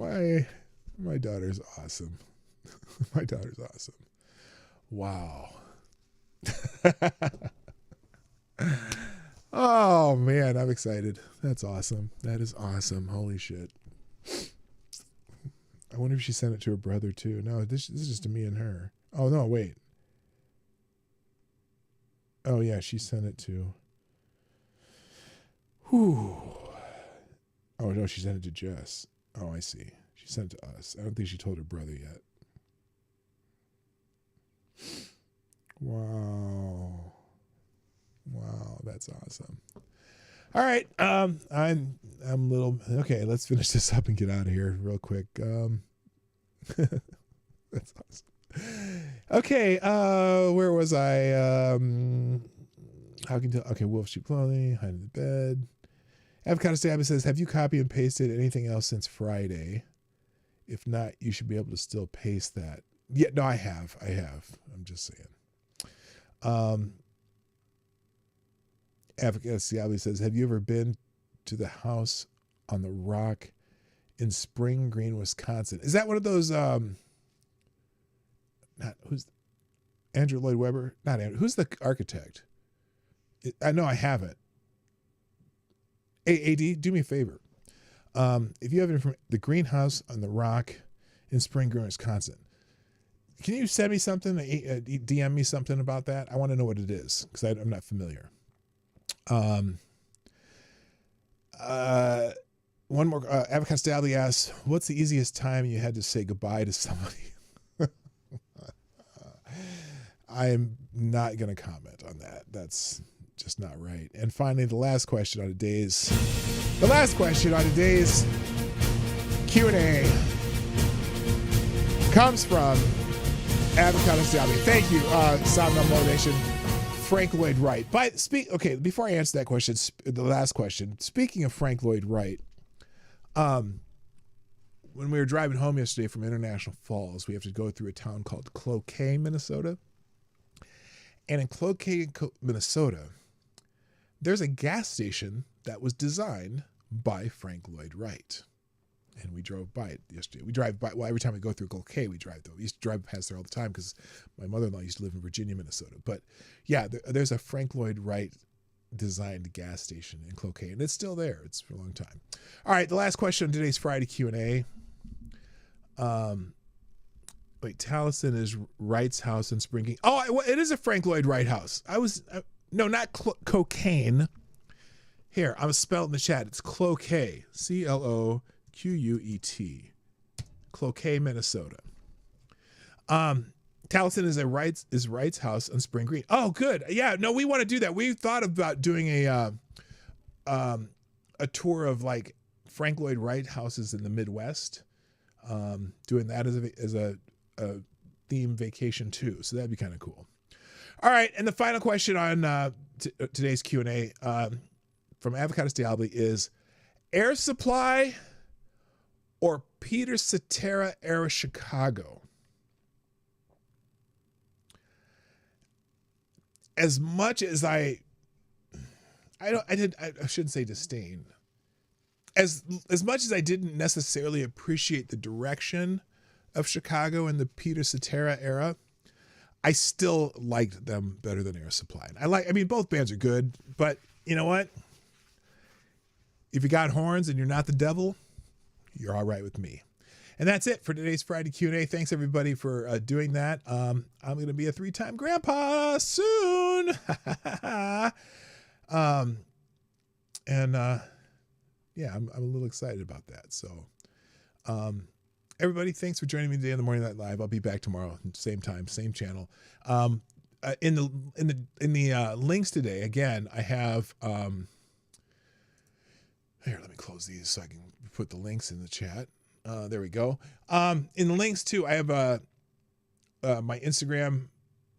My daughter's awesome. My daughter's awesome. Wow. Oh man, I'm excited. That's awesome. That is awesome. Holy shit. I wonder if she sent it to her brother too. No, this is just to me and her. Oh no, wait. Oh yeah, she sent it to. Whew. Oh no, she sent it to Jess. Oh, I see. She sent it to us. I don't think she told her brother yet. Wow. That's awesome. All right. I'm a little okay. Let's finish this up and get out of here real quick. That's awesome. Okay. Where was I? How can you tell? Okay. Wolf sheep clothing. Hide in the bed. Avocado Stabby says, have you copy and pasted anything else since Friday? If not, you should be able to still paste that. Yeah, no, I have. I'm just saying. Avocado Stabby says, have you ever been to the house on the rock in Spring Green, Wisconsin? Is that one of those, who's Andrew Lloyd Webber? Not Andrew. Who's the architect? I know I haven't. AD, do me a favor. If you have it from the greenhouse on the rock in Spring Green, Wisconsin, can you send me something, DM me something about that? I want to know what it is because I'm not familiar. One more. Avocado Stabby asks, what's the easiest time you had to say goodbye to somebody? I am not going to comment on that. That's just not right. And finally, the last question on today's Q&A comes from Avocado Stabby. Thank you, Sound Motivation, Frank Lloyd Wright. Okay, before I answer that question, the last question, speaking of Frank Lloyd Wright, when we were driving home yesterday from International Falls, we have to go through a town called Cloquet, Minnesota. And in Cloquet, Minnesota, there's a gas station that was designed by Frank Lloyd Wright. And we drove by it yesterday. We drive by, well, every time we go through Cloquet, we drive there. We used to drive past there all the time because my mother-in-law used to live in Virginia, Minnesota. But yeah, there's a Frank Lloyd Wright designed gas station in Cloquet, and it's still there. It's for a long time. All right, the last question on today's Friday Q&A. Taliesin is Wright's house in Spring Green. Oh, it is a Frank Lloyd Wright house. No, not cocaine. Here, I'm spelled in the chat. It's Cloquet, Cloquet, Cloquet, Minnesota. Taliesin is Wright's house on Spring Green. Oh, good. Yeah, no, we want to do that. We thought about doing a tour of like Frank Lloyd Wright houses in the Midwest. Doing that as a theme vacation too. So that'd be kind of cool. All right, and the final question on today's Q&A from Avocado Stabby is Air Supply or Peter Cetera era Chicago? As much as I shouldn't say disdain. As much as I didn't necessarily appreciate the direction of Chicago in the Peter Cetera era, I still liked them better than Air Supply. I mean, both bands are good, but you know what? If you got horns and you're not the devil, you're all right with me. And that's it for today's Friday Q&A. Thanks everybody for doing that. I'm going to be a 3-time grandpa soon. Yeah, I'm a little excited about that. So, everybody, thanks for joining me today on the Morning Night Live. I'll be back tomorrow, same time, same channel. In the links today, again, I have here. Let me close these so I can put the links in the chat. There we go. In the links too, I have my Instagram,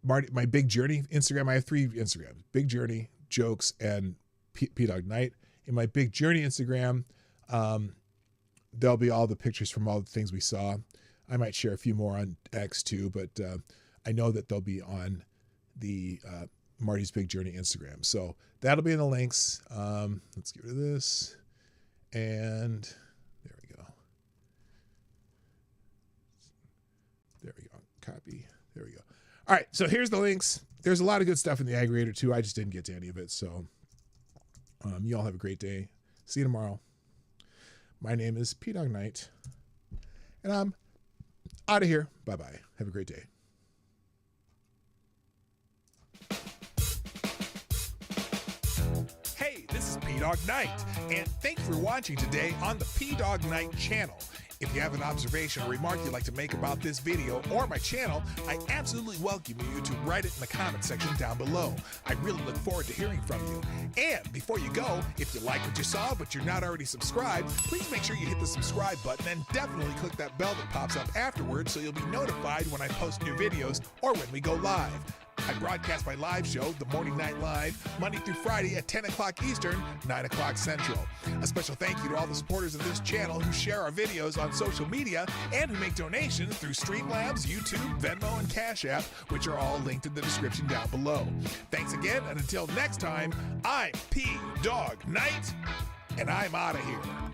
my Big Journey Instagram. I have 3 Instagrams: Big Journey, Jokes, and PDawgKnight. In my Big Journey Instagram, there'll be all the pictures from all the things we saw. I might share a few more on X too, but I know that they'll be on the Marty's Big Journey Instagram. So that'll be in the links. Let's get rid of this. And there we go. There we go. Copy. There we go. All right. So here's the links. There's a lot of good stuff in the aggregator too. I just didn't get to any of it. So you all have a great day. See you tomorrow. My name is PDawgKnight, and I'm out of here. Bye-bye. Have a great day. Hey, this is PDawgKnight, and thanks for watching today on the PDawgKnight channel. If you have an observation or remark you'd like to make about this video or my channel, I absolutely welcome you to write it in the comment section down below. I really look forward to hearing from you. And before you go, if you like what you saw but you're not already subscribed, please make sure you hit the subscribe button and definitely click that bell that pops up afterwards so you'll be notified when I post new videos or when we go live. I broadcast my live show, The Morning Night Live, Monday through Friday at 10 o'clock Eastern, 9 o'clock Central. A special thank you to all the supporters of this channel who share our videos on social media and who make donations through Streamlabs, YouTube, Venmo, and Cashapp, which are all linked in the description down below. Thanks again, and until next time, I'm PDawgKnight, and I'm out of here.